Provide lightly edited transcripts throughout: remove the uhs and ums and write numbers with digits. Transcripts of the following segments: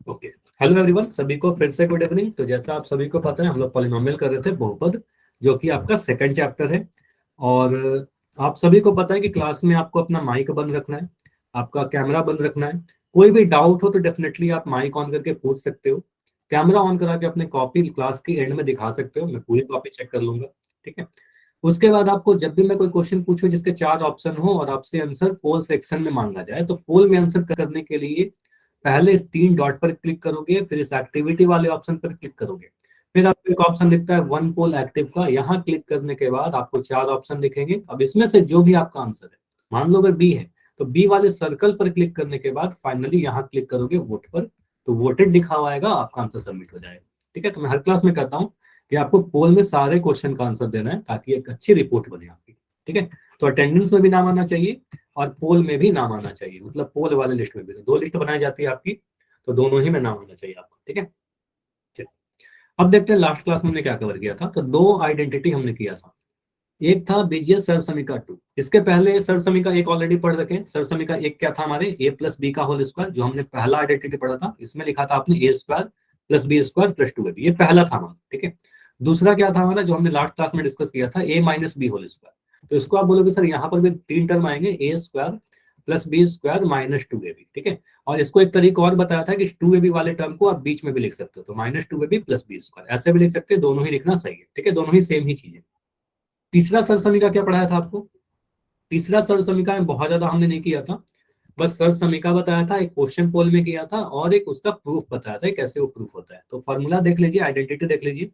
Okay, hello everyone, सभी को फिर से गुड इवनिंग। तो जैसा आप सभी को पता है, हम लोग पॉलिनोमियल कर रहे थे, बहुपद, जो कि आपका सेकंड चैप्टर है। और आप सभी को पता है कि क्लास में आपको अपना माइक बंद रखना है, आपका कैमरा बंद रखना है। कोई भी डाउट हो तो डेफिनेटली आप माइक ऑन करके पूछ सकते हो। कैमरा ऑन करा के अपने कॉपी क्लास की एंड में दिखा सकते हो, मैं पूरी कॉपी चेक कर लूंगा। ठीक है। उसके बाद आपको जब भी मैं कोई क्वेश्चन पूछूं जिसके 4 ऑप्शन हो और आपसे आंसर पोल सेक्शन में मांगा जाए, तो पोल में आंसर करने के लिए पहले इस 3 डॉट पर क्लिक करोगे, फिर इस एक्टिविटी वाले ऑप्शन पर क्लिक करोगे। फिर आपको एक ऑप्शन दिखता है वन पोल एक्टिव का, यहाँ क्लिक करने के बाद आपको 4 ऑप्शन दिखेंगे। अब इसमें से जो भी आपका आंसर है, मान लो अगर बी है, तो बी वाले सर्कल पर क्लिक करने के बाद फाइनली यहाँ क्लिक करोगे वोट पर, तो वोटेड लिखा हुआ आएगा, आपका आंसर सबमिट हो जाएगा। ठीक है। तो मैं हर क्लास में कहता हूँ कि आपको पोल में सारे क्वेश्चन का आंसर देना है, ताकि एक अच्छी रिपोर्ट बने आपकी। ठीक है। तो अटेंडेंस में भी नाम आना चाहिए और पोल में भी नाम आना चाहिए, मतलब पोल वाले लिस्ट में भी। तो 2 लिस्ट बनाई जाती है आपकी, तो दोनों ही में नाम आना चाहिए आपको। ठीक है। चलिए, अब देखते हैं लास्ट क्लास में हमने क्या कवर किया था। तो 2 आइडेंटिटी हमने किया था। एक था बीजीय सर्वसमीका 2। इसके पहले सर्वसमीका 1 ऑलरेडी पढ़ रखे हैं। सर्वसमीका 1 क्या था हमारे, ए प्लस बी का होल स्क्वायर, जो हमने पहला आइडेंटिटी पढ़ा था। इसमें लिखा था आपने a square plus b square plus 2ab, ये पहला था हमारा। ठीक है। दूसरा क्या था हमारा, जो हमने लास्ट क्लास में डिस्कस किया था, ए माइनस बी होल स्क्वायर। तो इसको आप बोलोगे सर यहाँ पर भी 3 टर्म आएंगे, a square plus b square minus 2ab। ठीक है। और इसको एक तरीका और बताया था कि 2ab वाले टर्म को आप बीच में भी लिख सकते हो, तो minus 2ab plus b square ऐसे भी लिख सकते हैं। दोनों ही लिखना सही है। ठीक है, दोनों ही सेम ही चीज है। तीसरा सर्व समीकरण क्या पढ़ाया था आपको। तीसरा सर्व समीकरण बहुत ज्यादा हमने नहीं किया था, बस सर्व समीकरण बताया था, एक क्वेश्चन पोल में किया था, और एक उसका प्रूफ बताया था कैसे वो प्रूफ होता है। तो फॉर्मूला देख लीजिए, आइडेंटिटी देख लीजिए।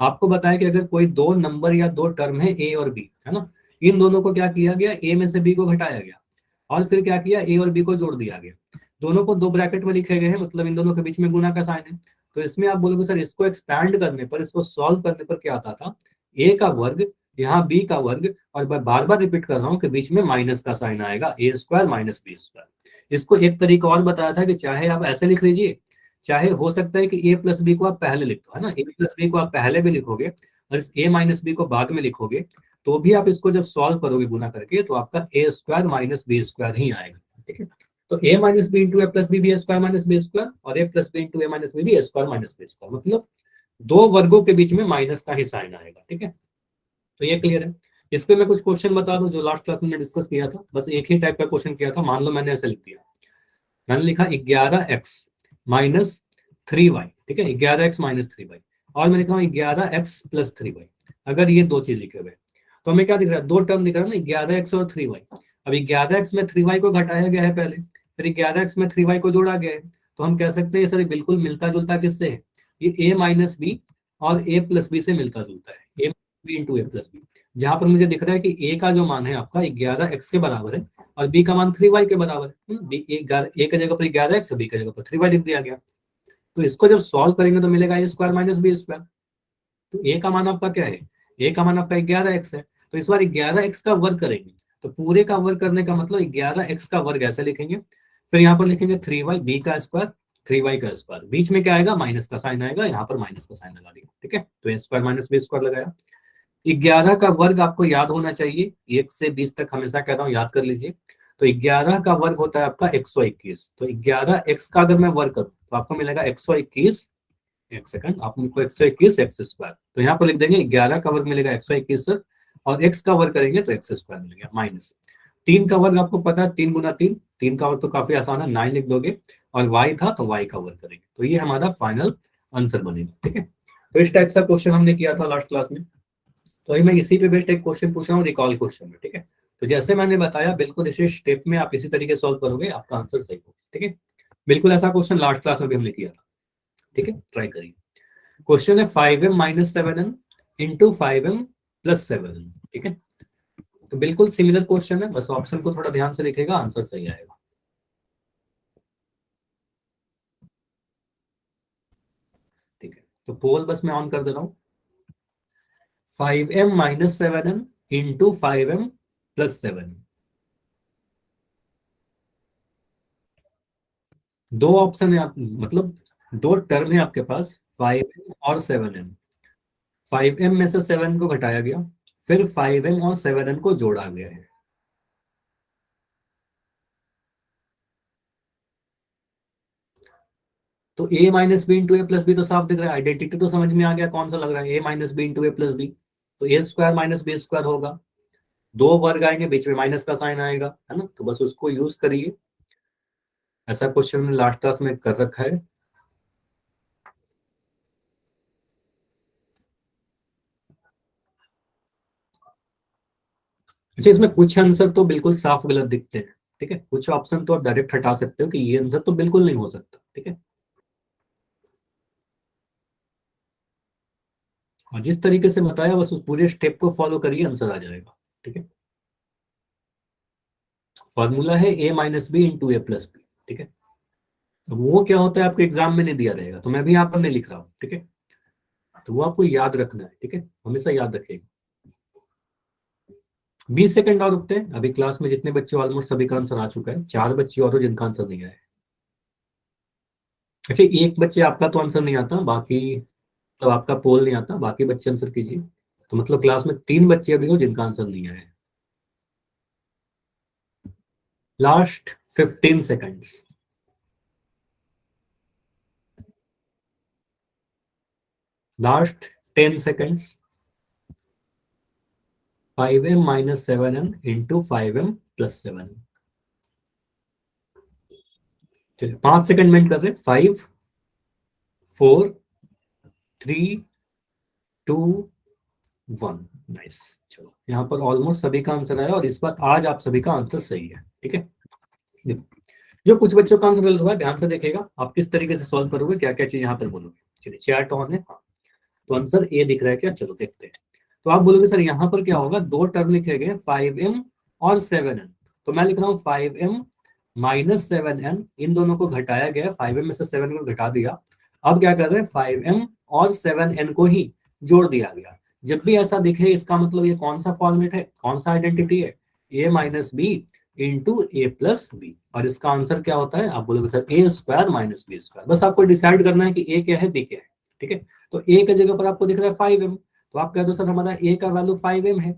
आपको बताया कि अगर कोई 2 नंबर या 2 टर्म है, ए और बी, है ना, इन दोनों को क्या किया गया, ए में से बी को घटाया गया, और फिर क्या किया, ए और बी को जोड़ दिया गया। दोनों को 2 ब्रैकेट में लिखे गए हैं, मतलब इन दोनों के बीच में गुना का साइन है। तो इसमें आप बोलोगे सर इसको एक्सपैंड करने पर, इसको सॉल्व करने पर क्या आता था, ए का वर्ग, यहाँ बी का वर्ग, और मैं बार बार रिपीट कर रहा हूँ कि बीच में माइनस का साइन आएगा, ए स्क्वायर माइनस बी स्क्वायर। इसको एक तरीका और बताया था कि चाहे आप ऐसे लिख लीजिए, चाहे हो सकता है कि ए प्लस बी को आप पहले लिख दो, है ना, ए प्लस बी को आप पहले भी लिखोगे और इस ए माइनस बी को बाद में लिखोगे, तो भी आप इसको जब सॉल्व करोगे गुना करके, तो आपका a square minus B square ही आएगा। ठीक है। तो a minus B into A plus b, b square minus B square, और a plus b into a minus b, b square minus B square, मतलब 2 वर्गों के बीच में माइनस का ही साइन आएगा। ठीक है। तो ये क्लियर है। इस पे मैं कुछ क्वेश्चन बता दूं जो लास्ट क्लास में डिस्कस किया था। बस एक ही टाइप का क्वेश्चन किया था। मान लो मैंने ऐसे लिख दिया, मैंने लिखा 11x-3y। ठीक है, 11x-3y, और मैंने कहा 11x+3y। अगर ये 2 चीज लिखे हुए, तो हमें क्या दिख रहा है, 2 टर्म दिख रहा है ना, 11x और 3y। अब 11x में 3y को घटाया गया है पहले, फिर 11x में 3y को जोड़ा गया है। तो हम कह सकते हैं सर बिल्कुल मिलता जुलता किससे है, ये a माइनस बी और a प्लस बी से मिलता जुलता है, a b into A plus b. जहां पर मुझे दिख रहा है कि a का जो मान है आपका 11x के बराबर है, और बी का मान 3y के बराबर है। ए की जगह पर 11x, बी की जगह पर 3y लिख दिया गया। तो इसको जब सॉल्व करेंगे तो मिलेगा ए स्क्वायर माइनस बी स्क्वायर। तो ए का मान आपका क्या है, ए का मान आपका 11x है। तो इस बार 11x का वर्ग करेंगे, तो पूरे का वर्ग करने का मतलब 11x का वर्ग ऐसे लिखेंगे। फिर यहाँ पर लिखेंगे 3y, बी का स्क्वायर 3y का स्क्वायर, बीच में क्या आएगा, माइनस का साइन आएगा, यहाँ पर माइनस का साइन लगा दिया। ठीक है, तो A square minus B square लगाया। 11 का वर्ग आपको याद होना चाहिए, 1 से 20 तक हमेशा कहता हूँ याद कर लीजिए। तो 11 का वर्ग होता है आपका 121। तो 11x का अगर मैं वर्ग करूँ तो आपको मिलेगा 121, एक सेकंड, आपको 121 एक्स स्क्वायर। तो यहाँ पर लिख देंगे 11 का वर्ग मिलेगा 121 सर, और एक्स का वर्ग करेंगे तो एक्स स्क्वायर मिलेगा माइनस 3 का वर्ग। आपको पता है 3 गुना 3, 3 का वर्ग तो काफी आसान है, 9 लिख दोगे, और y था तो y का वर्ग करेंगे, तो ये हमारा फाइनल आंसर बनेगा। ठीक है। तो इस टाइप का क्वेश्चन हमने किया था लास्ट क्लास में। तो अभी मैं इसी पे बेस्ड एक क्वेश्चन पूछ रहा हूँ, रिकॉल क्वेश्चन में। ठीक है। तो जैसे मैंने बताया बिल्कुल इसी स्टेप में आप इसी तरीके सॉल्व करोगे, आपका आंसर सही हो। ठीक है। बिल्कुल ऐसा क्वेश्चन लास्ट क्लास में भी हमने किया था। ठीक है, ट्राई करिए। क्वेश्चन है 5m-7n इंटू 5m+7n। ठीक है। तो बिल्कुल सिमिलर क्वेश्चन है, बस ऑप्शन को थोड़ा ध्यान से लिखेगा, आंसर सही आएगा। ठीक है, तो पोल बस मैं ऑन कर दे रहा हूँ। 5m-7n into 5m+7n। 2 ऑप्शन है मतलब 2 टर्म है आपके पास, 5m और 7n। 5m में से 7 को घटाया गया, फिर 5m और 7n को जोड़ा गया है। तो a minus B into A plus B तो साफ दिख रहा है, आइडेंटिटी तो समझ में आ गया कौन सा लग रहा है, a minus B into A plus B. तो A square minus B square होगा, दो वर्ग आएंगे, बीच में माइनस का साइन आएगा, है ना, तो बस उसको यूज करिए। ऐसा क्वेश्चन मैंने लास्ट क्लास में कर रखा है। अच्छा, इसमें कुछ आंसर तो बिल्कुल साफ गलत दिखते हैं, ठीक है, कुछ ऑप्शन तो आप डायरेक्ट हटा सकते हो कि ये आंसर तो बिल्कुल नहीं हो सकता, ठीक है। और जिस तरीके से बताया बस उस पूरे स्टेप को फॉलो करिए, आंसर आ जाएगा, ठीक है। फॉर्मूला है a minus B into A plus b, ठीक है। तो वो क्या होता है आपके एग्जाम में नहीं दिया रहेगा, तो मैं भी यहाँ पर नहीं लिख रहा हूँ, ठीक है। तो वो आपको याद रखना है, ठीक है, हमेशा याद रखिएगा। 20 सेकंड और रुकते हैं, अभी क्लास में जितने बच्चे ऑलमोस्ट सभी का आंसर आ चुका है, 4 बच्चे और हो जिनका आंसर नहीं आया है। अच्छा, एक बच्चे आपका तो आंसर नहीं आता, बाकी तो आपका पोल नहीं आता, बाकी बच्चे आंसर कीजिए। तो मतलब क्लास में 3 बच्चे अभी हो जिनका आंसर नहीं आया है। Last 15 seconds. Last 10 seconds. 5m minus 7n into 5m plus 7। चलिए 5 सेकंड में कर रहे, 5 4 3 2 1। नाइस। चलो यहाँ पर ऑलमोस्ट सभी का आंसर आया, और इस बार आज आप सभी का आंसर सही है, ठीक है। देखो, जो कुछ बच्चों का आंसर गलत हुआ है, ध्यान से देखेगा आप किस तरीके से सॉल्व करोगे, क्या क्या चीज यहाँ पर बोलोगे। चलिए चैट ऑन है, हाँ। तो आंसर ए दिख रहा है क्या, चलो देखते हैं। तो आप बोलोगे सर यहाँ पर क्या होगा, दो टर्म लिखे गए 5m और 7n। तो मैं लिख रहा हूँ 5m माइनस 7n, इन दोनों को घटाया गया, 5m में से 7 को घटा दिया। अब क्या कर रहे हैं, 5m और 7n को ही जोड़ दिया गया। जब भी ऐसा दिखे इसका मतलब ये कौन सा फॉर्मेट है, कौन सा आइडेंटिटी है, a minus B into A plus b. और इसका आंसर क्या होता है, आप बोलोगे sir a square minus B square. बस आपको डिसाइड करना है कि ए क्या है बी क्या है, ठीक है। तो ए के जगह पर आपको दिख रहा है 5m, तो आप कह दो सर हमारा ए का वैल्यू 5m है,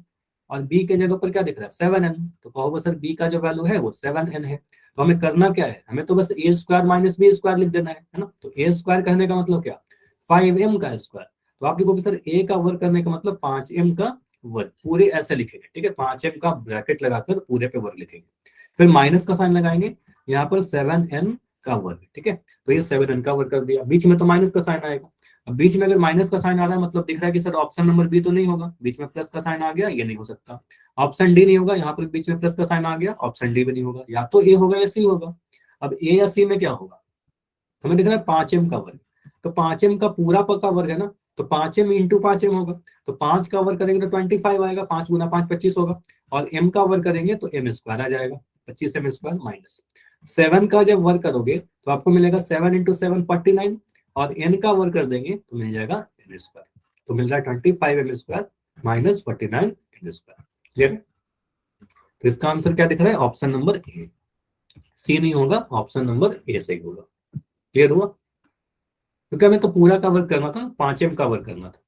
और बी के जगह पर क्या दिख रहा है 7n, तो कहोगे सर बी का जो वैल्यू है वो 7n है। तो हमें करना क्या है, हमें तो बस ए स्क्वायर माइनस बी स्क्वायर लिख देना है ना। तो ए स्क्वायर कहने का मतलब क्या, 5m का स्क्वायर। तो आप लिखोगे सर ए का वर्ग करने का मतलब 5m का वर्ग, पूरे ऐसे लिखेंगे, ठीक है, 5m का ब्रैकेट लगाकर पूरे पे वर्ग लिखेंगे। फिर माइनस का साइन लगाएंगे, यहाँ पर 7n का वर्ग, ठीक है। तो ये 7n का वर्ग कर दिया, बीच में तो माइनस का साइन आएगा। अब बीच में अगर माइनस का साइन आ रहा है मतलब दिख रहा है कि सर ऑप्शन नंबर बी तो नहीं होगा, बीच में प्लस का साइन आ गया, ये नहीं हो सकता। ऑप्शन डी नहीं होगा, यहाँ पर बीच में प्लस का साइन आ गया, ऑप्शन डी भी नहीं होगा, या तो ए होगा या सी होगा। अब ए या सी में क्या होगा, हमें दिख रहा है 5m का वर्ग, तो 5m का पूरा पक्का वर्ग है ना, तो 5m इंटू 5m होगा। तो 5 का वर्ग करेंगे तो 25 आएगा, 5 गुना 5 25 होगा, और m का वर्ग करेंगे तो m स्क्वायर आ जाएगा, 25m स्क्वायर माइनस 7 का जब वर्ग करोगे तो आपको मिलेगा 7 इंटू 7 49, और n का वर्ग कर देंगे तो मिल जाएगा n स्क्वायर। तो मिल रहा है 25m square minus 49 n square. Clear है। तो इसका आंसर क्या दिख रहा है, ऑप्शन नंबर ए। सी नहीं होगा, ऑप्शन नंबर ए सही होगा। क्लियर हुआ। क्योंकि हमें तो पूरा कवर करना था, 5m कवर करना था।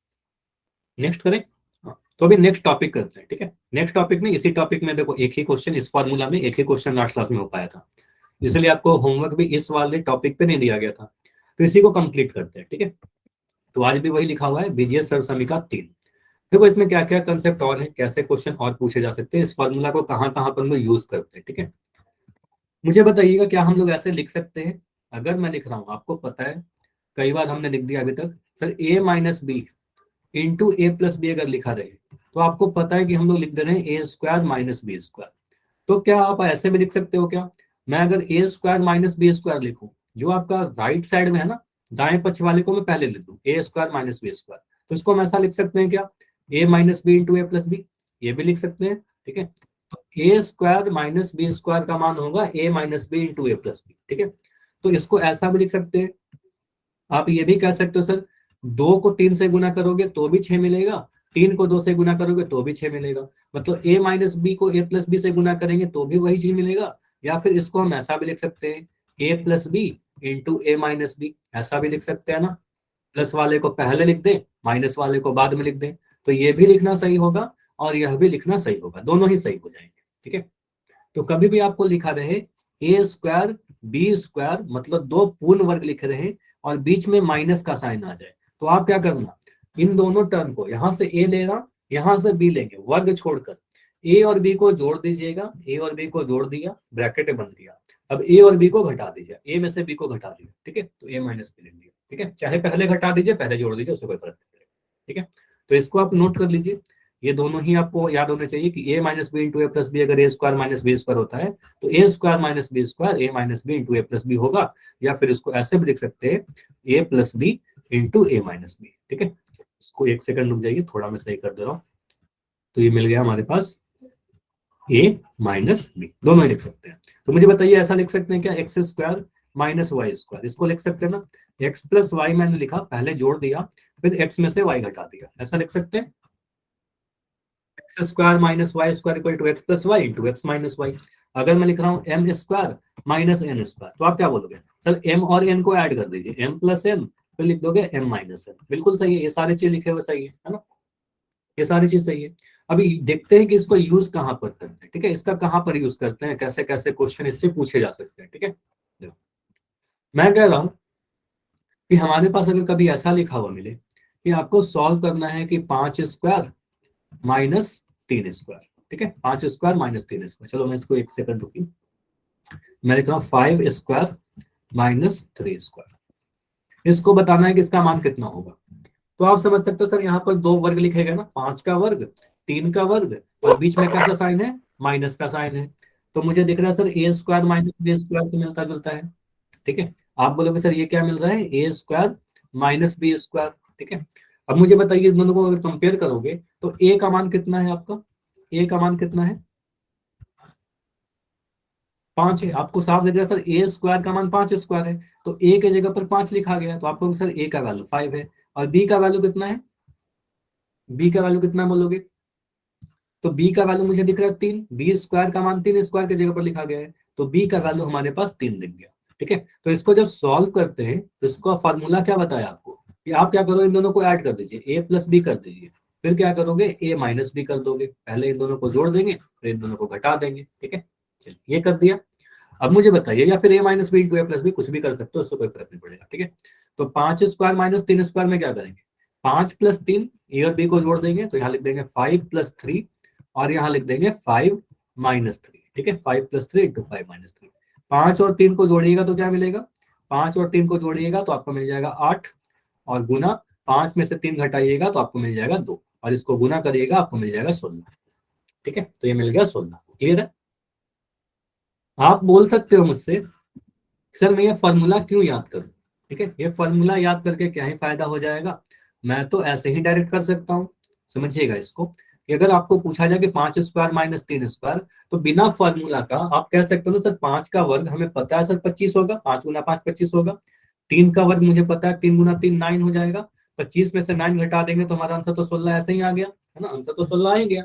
नेक्स्ट करें। हाँ, तो अभी नेक्स्ट टॉपिक करते हैं, ठीक है। नेक्स्ट टॉपिक में, इसी टॉपिक में देखो एक ही क्वेश्चन, इस फॉर्मूला में एक ही क्वेश्चन लास्ट क्लास में हो पाया था, इसलिए आपको होमवर्क भी इस वाले टॉपिक पे नहीं दिया गया था। तो इसी को कंप्लीट करते हैं, ठीक है। तो आज भी वही लिखा हुआ है, बीजीय सर्व समीकरण 3। देखो इसमें क्या क्या कंसेप्ट और है, कैसे क्वेश्चन और पूछे जा सकते हैं, इस फॉर्मूला को कहाँ कहाँ पर हम लोग यूज करते हैं, ठीक है। मुझे बताइएगा क्या हम लोग ऐसे लिख सकते हैं, अगर मैं लिख रहा हूँ, आपको पता है कई बार हमने लिख दिया अभी तक, sir a minus B into A plus b अगर लिखा रहे, तो आपको पता है कि हम लोग लिख दे रहे हैं ए स्क्वायर माइनस बी स्क्वायर। तो क्या आप ऐसे भी लिख सकते हो क्या, मैं अगर ए स्क्वायर माइनस बी स्क्वायर लिखूं, जो आपका राइट साइड में है ना, दाएं पक्ष वाले को मैं पहले लिख दूं ए स्क्वायर माइनस बी स्क्वायर, तो इसको हम ऐसा लिख सकते हैं क्या, ए माइनस बी इंटू ए प्लस बी, ये भी लिख सकते हैं, ठीक है। तो A square minus B square का मान होगा ए माइनस बी इंटू ए प्लस बी, ठीक है। तो इसको ऐसा भी लिख सकते हैं। आप ये भी कह सकते हो सर 2 को 3 से गुना करोगे तो भी 6 मिलेगा, 3 को 2 से गुना करोगे तो भी 6 मिलेगा, मतलब a माइनस बी को a प्लस बी से गुना करेंगे तो भी वही चीज मिलेगा। या फिर इसको हम ऐसा भी लिख सकते हैं, a plus b into a minus b, ऐसा भी लिख सकते हैं ना। प्लस वाले को पहले लिख दें, माइनस वाले को बाद में लिख दें, तो ये भी लिखना सही होगा और यह भी लिखना सही होगा, दोनों ही सही हो जाएंगे, ठीक है। तो कभी भी आपको लिखा रहे ए स्क्वायर बी स्क्वायर, मतलब दो पूर्ण वर्ग लिख रहे हैं, और बीच में माइनस का साइन आ जाए, तो आप क्या करना, इन दोनों टर्म को, यहां से ए लेना, यहां से बी लेंगे, वर्ग छोड़कर ए और बी को जोड़ दीजिएगा, ए और बी को जोड़ दिया, ब्रैकेट बन गया। अब ए और बी को घटा दीजिए, ए में से बी को घटा दिया, ठीक है, तो ए माइनस बी लिख दिया, ठीक है, चाहे पहले घटा दीजिए पहले जोड़ दीजिए, उससे कोई फर्क नहीं पड़ेगा, ठीक है। तो इसको आप नोट कर लीजिए, ये दोनों ही आपको याद होने चाहिए कि ए माइनस बी इंटू ए प्लस बी, अगर ए स्क्वायर माइनस बी स्क्वायर होता है तो A square minus B square A minus B into A plus B होगा, या फिर इसको ऐसे भी लिख सकते हैं ए plus b into a minus b, ठीक है। इसको एक सेकंड रुक जाइए, थोड़ा मैं सही कर दे रहा हूँ। तो ये मिल गया हमारे पास ए माइनस बी, दोनों ही लिख सकते हैं। तो मुझे बताइए, ऐसा लिख सकते हैं क्या, x square minus y square, इसको लिख सकते हैं ना, एक्स प्लस वाई मैंने लिखा, पहले जोड़ दिया, फिर एक्स में से वाई घटा दिया, ऐसा लिख सकते हैं। X square minus y square equal to x plus y into x minus y. अगर मैं लिख रहा हूँ m square minus n square, तो आप क्या बोलोगे, सर एम और एन को ऐड कर दीजिए, एम प्लस एन, फिर लिख दोगे एम माइनस एन। बिल्कुल सही है, ये सारी चीज लिखे हुए सही है ना, ये सारी चीज सही है। अभी देखते हैं कि इसको यूज कहाँ पर करते हैं, ठीक है, इसका कहाँ पर यूज करते हैं, कैसे कैसे क्वेश्चन इससे पूछे जा सकते हैं, ठीक है। देखो, मैं कह रहा हूँ कि हमारे पास अगर कभी ऐसा लिखा हुआ मिले कि आपको सॉल्व करना है कि 5 स्क्वायर माइनस 3 स्क्वायर, ठीक है, 5 स्क्वायर माइनस 3 स्क्वायर, चलो मैं इसको एक सेकंड रुकी, मैं लिख रहा हूँ 5 स्क्वायर माइनस 3 स्क्वायर, इसको बताना है कि इसका मान कितना होगा। तो आप समझ सकते हो सर, यहाँ पर दो वर्ग लिखे गए ना, 5 का वर्ग 3 का वर्ग, और बीच में कैसा साइन है, माइनस का साइन है। तो मुझे दिख रहा है sir a square minus B square से मिलता जुलता है, ठीक है। आप बोलोगे सर ये क्या मिल रहा है, ए स्क्वायर माइनस बी स्क्वायर, ठीक है। अब मुझे बताइए, इन दोनों को अगर कंपेयर करोगे तो ए का मान कितना है आपका, ए का मान कितना है, 5 है, आपको साफ दिख रहा है सर, ए स्क्वायर का मान 5 स्क्वायर है, तो ए के जगह पर 5 लिखा गया है, तो आपको सर ए का वैल्यू 5 है, और बी का वैल्यू कितना है, बी का वैल्यू कितना बोलोगे, तो बी का वैल्यू मुझे दिख रहा है 3, बी स्क्वायर का मान 3 स्क्वायर की जगह पर लिखा गया है, तो बी का वैल्यू हमारे पास 3 दिख गया, ठीक है। तो इसको जब सॉल्व करते हैं तो इसका फॉर्मूला क्या बताया आपको, कि आप क्या करो, इन दोनों को ऐड कर दीजिए, ए प्लस बी कर दीजिए, फिर क्या करोगे, ए माइनस बी कर दोगे, पहले इन दोनों को जोड़ देंगे फिर इन दोनों को घटा देंगे, ठीक है। चलिए ये कर दिया। अब मुझे बताइए, या फिर ए माइनस बी इंटू ए प्लस बी, कुछ भी कर सकते हो, उससे कोई फर्क नहीं पड़ेगा, ठीक है। तो 5 स्क्वायर माइनस 3 स्क्वायर में क्या करेंगे, 5 + 3, ए और बी को जोड़ देंगे, तो यहाँ लिख देंगे 5 + 3, और यहाँ लिख देंगे 5 - 3, ठीक है, 5 + 3 इंटू 5 - 3। 5 और 3 को जोड़िएगा तो क्या मिलेगा, 5 और 3 को जोड़िएगा तो आपको मिल जाएगा 8, और गुना 5 में से 3 घटाइएगा तो आपको मिल जाएगा 2, और इसको गुना करिएगा आपको मिल जाएगा 16, ठीक है। तो ये मिल गया 16, क्लियर है। आप बोल सकते हो मुझसे, सर मैं ये फॉर्मूला क्यों याद करूं, ठीक है, ये फॉर्मूला याद करके क्या ही फायदा हो जाएगा, मैं तो ऐसे ही डायरेक्ट कर सकता हूँ। समझिएगा इसको, कि अगर आपको पूछा जाए कि 5 स्क्वायर माइनस 3 स्क्वायर, तो बिना फॉर्मूला का आप कह सकते हो ना, सर 5 का वर्ग हमें पता है सर 25 होगा, 5 गुना 5 25 होगा, 3 का वर्ग मुझे पता है 3 गुना 3 9 हो जाएगा, 25 में से 9 घटा देंगे तो हमारा आंसर तो 16 ऐसे ही आ गया, है ना, आंसर तो 16 आ ही गया।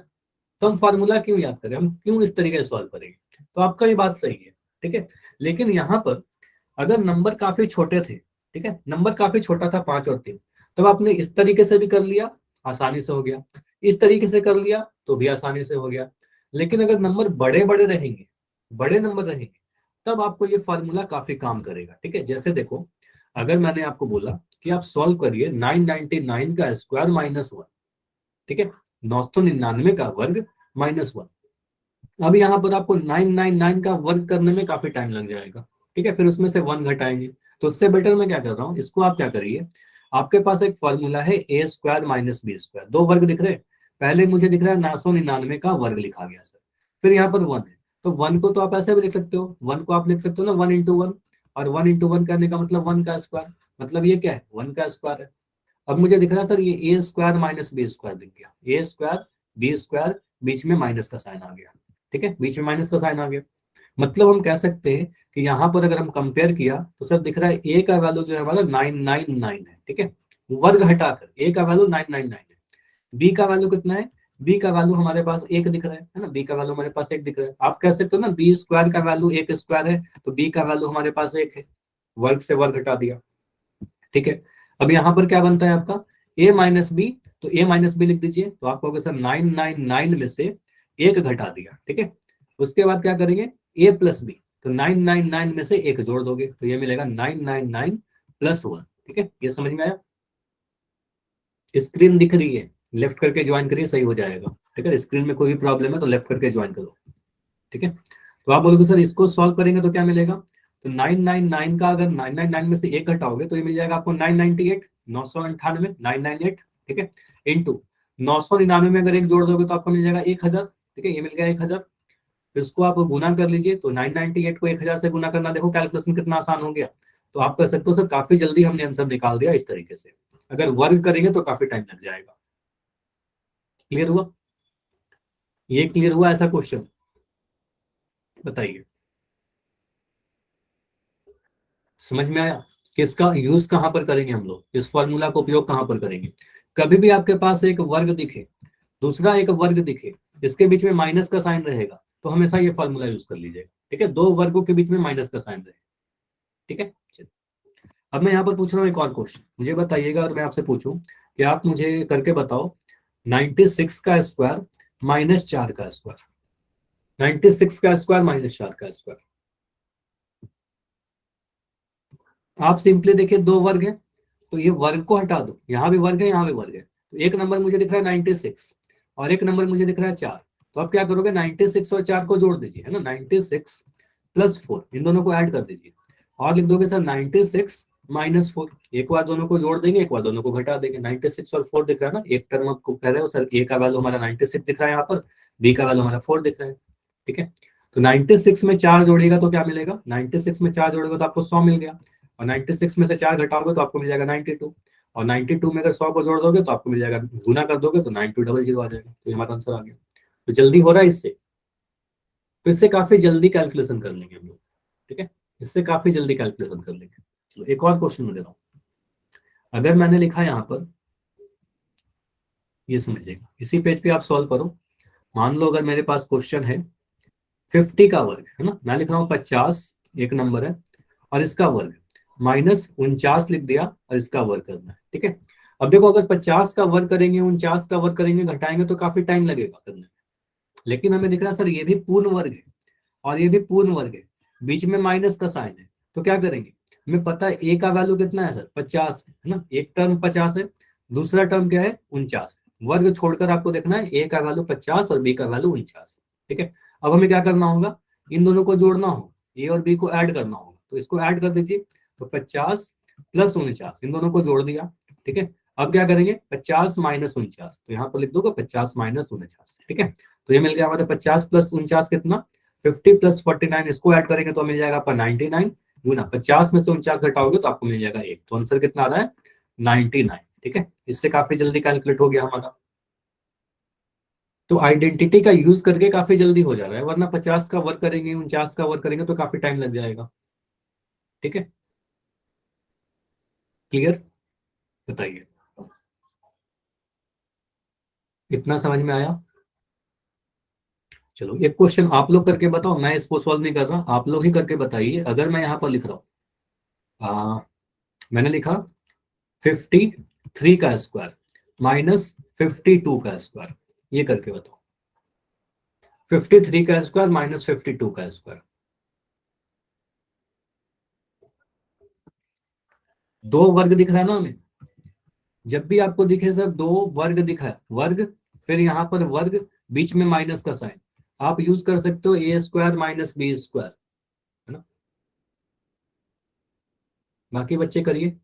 तो हम फार्मूला क्यों याद करें, हम क्यों इस तरीके से सॉल्व करेंगे। तो आपका ये बात सही है, ठीक है। लेकिन यहाँ पर अगर नंबर काफी छोटे थे, ठीक है, नंबर काफी छोटा था 5 और 3, तब आपने इस तरीके से भी कर लिया, आसानी से हो गया, इस तरीके से कर लिया तो भी आसानी से हो गया। लेकिन अगर नंबर बड़े बड़े रहेंगे, बड़े नंबर रहेंगे, तब आपको ये फॉर्मूला काफी काम करेगा, ठीक है। जैसे देखो, अगर मैंने आपको बोला कि आप सॉल्व करिए 999 का स्क्वायर -1, ठीक है, 999 का वर्ग -1, अब यहाँ पर आपको 999 का वर्ग करने में काफी टाइम लग जाएगा, ठीक है, फिर उसमें से 1 घटाएंगे, तो उससे बेटर मैं क्या कर रहा हूँ, इसको आप क्या करिए, आपके पास एक फॉर्मूला है ए स्क्वायर माइनस बी स्क्वायर, दो वर्ग दिख रहे हैं, पहले मुझे दिख रहा है 999 का वर्ग लिखा गया सर, फिर यहाँ पर 1 है, तो 1 को तो आप ऐसे भी लिख सकते हो, 1 को आप लिख सकते हो ना 1 × 1, और 1 × 1 करने का मतलब 1 का स्क्वायर, मतलब ये क्या है 1 का स्क्वायर है। अब मुझे दिख रहा है सर ये ए स्क्वायर माइनस बी स्क्वायर दिख गया, ए स्क्वायर बी स्क्वायर, बीच में माइनस का साइन आ गया, ठीक है, बीच में माइनस का साइन आ गया, मतलब हम कह सकते हैं कि यहाँ पर अगर हम कंपेयर किया तो सर दिख रहा है ए का वैल्यू जो है हमारा 999 है, ठीक है, वर्ग हटाकर ए का वैल्यू 999 है, बी का वैल्यू कितना है, बी का वैल्यू हमारे पास 1 दिख रहा है ना, बी का वैल्यू हमारे पास 1 दिख रहा है, आप कह सकते हो ना बी स्क्वायर का वैल्यू 1 स्क्वायर है, तो बी का वैल्यू हमारे पास 1 है, वर्ग से वर्ग हटा दिया, ठीक है। अब यहाँ पर क्या बनता है आपका a माइनस बी, तो a माइनस बी लिख दीजिए, तो आपको होगा सर 999 में से 1 घटा दिया, ठीक है, उसके बाद क्या करेंगे a प्लस बी, तो 999 में से 1 जोड़ दोगे तो ये मिलेगा 999 + 1, ठीक है, ये समझ में आया? स्क्रीन दिख रही है, लेफ्ट करके ज्वाइन करिए, सही हो जाएगा। ठीक है, स्क्रीन में कोई भी प्रॉब्लम है तो लेफ्ट करके ज्वाइन करो। ठीक है, तो आप बोलोगे सर इसको सॉल्व करेंगे तो क्या मिलेगा, तो 999 का अगर 999 में से एक घटाओगे तो ये मिल जाएगा आपको 998, 998, 998। ठीक है, इंटू 999 में अगर एक जोड़ दोगे तो आपको मिल जाएगा 1000। ठीक है, ये मिल गया 1000। तो इसको आप गुना कर लीजिए, तो 998 को 1000 से गुना करना, देखो कैलकुलेशन कितना आसान हो गया। तो आप कर सकते हो सर काफी जल्दी हमने आंसर निकाल दिया इस तरीके से। अगर वर्ग करेंगे तो काफी टाइम लग जाएगा। क्लियर हुआ? ये क्लियर हुआ ऐसा क्वेश्चन? बताइए, समझ में आया कि इसका यूज कहां पर करेंगे हम लोग, इस फॉर्मूला का उपयोग कहां पर करेंगे? कभी भी आपके पास एक वर्ग दिखे, दूसरा एक वर्ग दिखे, इसके बीच में माइनस का साइन रहेगा, तो हमेशा ये फॉर्मूला यूज कर लीजिएगा। ठीक है, दो वर्गों के बीच में माइनस का साइन रहेगा। ठीक है, चलिए। अब मैं यहाँ पर पूछ रहा हूँ एक और क्वेश्चन, मुझे बताइएगा, और मैं आपसे पूछूं कि आप मुझे करके बताओ 96 का स्क्वायर माइनस 4 का स्क्वायर, 96 का स्क्वायर माइनस 4 का स्क्वायर। आप सिंपली देखिए दो वर्ग है, तो ये वर्ग को हटा दो, यहाँ भी वर्ग है यहाँ भी वर्ग है, तो एक नंबर मुझे दिख रहा है 96 और एक नंबर मुझे दिख रहा है 4। तो आप क्या करोगे, 96 और 4 को जोड़ दीजिए, है ना, 96 प्लस 4, इन दोनों को ऐड कर दीजिए और लिख दोगे सर 96 माइनस 4। एक बार दोनों को जोड़ देंगे, एक बार दोनों को घटा देंगे। 96 और 4 दिख रहा है ना, एक टर्म आपको कह रहे हो सर ए का वैल्यू हमारा 96 दिख रहा है यहाँ पर, बी का वैल्यू हमारा 4 दिख रहा है। ठीक है, तो 96 में 4 जोड़िएगा तो क्या मिलेगा, 96 में 4 जोड़ेगा तो आपको 100 मिल गया, और 96 में से 4 घटाओगे तो आपको मिल जाएगा 92, और 92 में अगर 100 को जोड़ दोगे तो आपको मिल जाएगा, गुना कर दोगे तो 9200 आ जाएगा। तो ये हमारा आंसर आ गया। तो जल्दी हो रहा है इससे, तो इससे काफी जल्दी कैलकुलेशन कर लेंगे हम लोग। ठीक है, इससे काफी जल्दी कैलकुलेशन कर लेंगे। तो एक और क्वेश्चन में दे रहा हूँ, अगर मैंने लिखा यहाँ पर, ये समझिएगा, इसी पेज पे आप सॉल्व करो। मान लो अगर मेरे पास क्वेश्चन है 50 का वर्ग, है ना, मैं लिख रहा हूँ 50 एक नंबर है, और इसका वर्ग माइनस 49 लिख दिया और इसका वर्ग करना है। ठीक है, अब देखो अगर 50 का वर्ग करेंगे, 49 का वर्ग करेंगे, घटाएंगे तो काफी टाइम लगेगा करने में, लेकिन हमें दिख रहा है सर ये भी पूर्ण वर्ग है और ये भी पूर्ण वर्ग है, बीच में माइनस का साइन है, तो क्या करेंगे, हमें पता है ए का वैल्यू कितना है सर 50 है ना, एक टर्म 50 है, दूसरा टर्म क्या है 49, वर्ग छोड़कर आपको देखना है ए का वैल्यू 50 और बी का वैल्यू 49। ठीक है, अब हमें क्या करना होगा, इन दोनों को जोड़ना हो, ए और बी को ऐड करना होगा, तो इसको ऐड कर दीजिए, तो 50 प्लस 49, इन दोनों को जोड़ दिया। ठीक है, अब क्या करेंगे 50 माइनस 49, तो यहाँ पर लिख दोगे 50 माइनस 49। ठीक है, तो ये मिल गया हमारे 50 प्लस 49 कितना, 50 प्लस 49, इसको ऐड करेंगे तो मिल जाएगा आपका 99, गुना 50 में से 49 घटाओगे तो आपको मिल जाएगा 1, तो आंसर कितना आ रहा है 99। ठीक है, इससे काफी जल्दी कैलकुलेट हो गया हमारा। तो आइडेंटिटी का यूज करके काफी जल्दी हो जा रहा है, वरना 50 का वर्क करेंगे 49 का वर्क करेंगे तो काफी टाइम लग जाएगा। ठीक है, क्लियर? बताइए, इतना समझ में आया? चलो एक क्वेश्चन आप लोग करके बताओ, मैं इसको सॉल्व नहीं कर रहा, आप लोग ही करके बताइए। अगर मैं यहाँ पर लिख रहा हूँ, मैंने लिखा 53 का स्क्वायर माइनस 52 का स्क्वायर, ये करके बताओ, 53 का स्क्वायर माइनस 52 का स्क्वायर। दो वर्ग दिख रहा है ना हमें, जब भी आपको दिखे सर दो वर्ग दिखा है, वर्ग फिर यहाँ पर वर्ग, बीच में माइनस का साइन, आप यूज कर सकते हो ए स्क्वायर माइनस बी स्क्वायर, है ना। बाकी बच्चे करिए।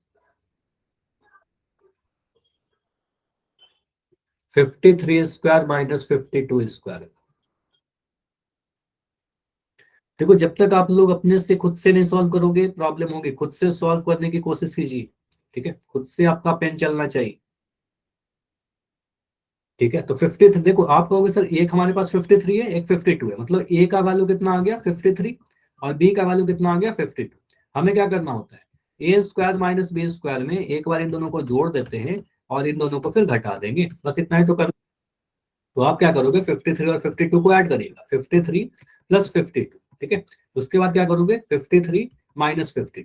53 स्क्वायर माइनस 52 स्क्वायर, देखो जब तक आप लोग अपने से खुद से नहीं सॉल्व करोगे प्रॉब्लम होगी, खुद से सॉल्व करने की कोशिश कीजिए। ठीक है, खुद से आपका पेन चलना चाहिए। ठीक है, तो 53, देखो आप कहोगे सर एक हमारे पास 53 है एक 52 है, मतलब ए का वैल्यू कितना आ गया 53 और बी का वैल्यू कितना आ गया 52। हमें क्या करना होता है, ए स्क्वायर माइनस बी स्क्वायर में एक बार इन दोनों को जोड़ देते हैं और इन दोनों को फिर घटा देंगे, बस इतना ही तो कर। तो आप क्या करोगे 53 और 52 को ऐड करिएगा, 53 प्लस 52। ठीक है, उसके बाद क्या करोगे 53 माइनस 52,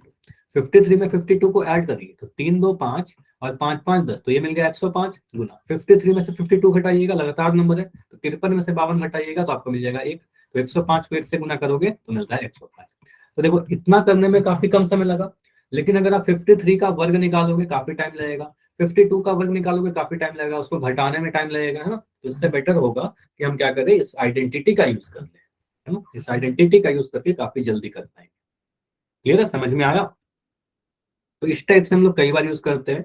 53 में 52 को ऐड करिए, तो 3 2 5 और 5 5 10, तो ये मिल गया 105, गुना 53 में से 52 घटाइएगा, लगातार नंबर है, तो 53 में से 52 घटाइएगा तो आपको मिल जाएगा 1, तो 105 को 1 से गुना करोगे तो मिलता है 105। तो देखो इतना करने में काफी कम समय लगा, लेकिन अगर आप 53 का वर्ग निकालोगे काफी टाइम लगेगा, 52 का वर्ग निकालोगे काफी टाइम लगेगा, उसको घटाने में टाइम लगेगा, है ना। तो इससे बेटर होगा कि हम क्या करें, इस आइडेंटिटी का यूज कर लें, है ना। इस आइडेंटिटी का यूज करके काफी जल्दी कर पाएंगे। क्लियर है, समझ में आया। तो इस टाइप से हम लोग कई बार यूज करते हैं।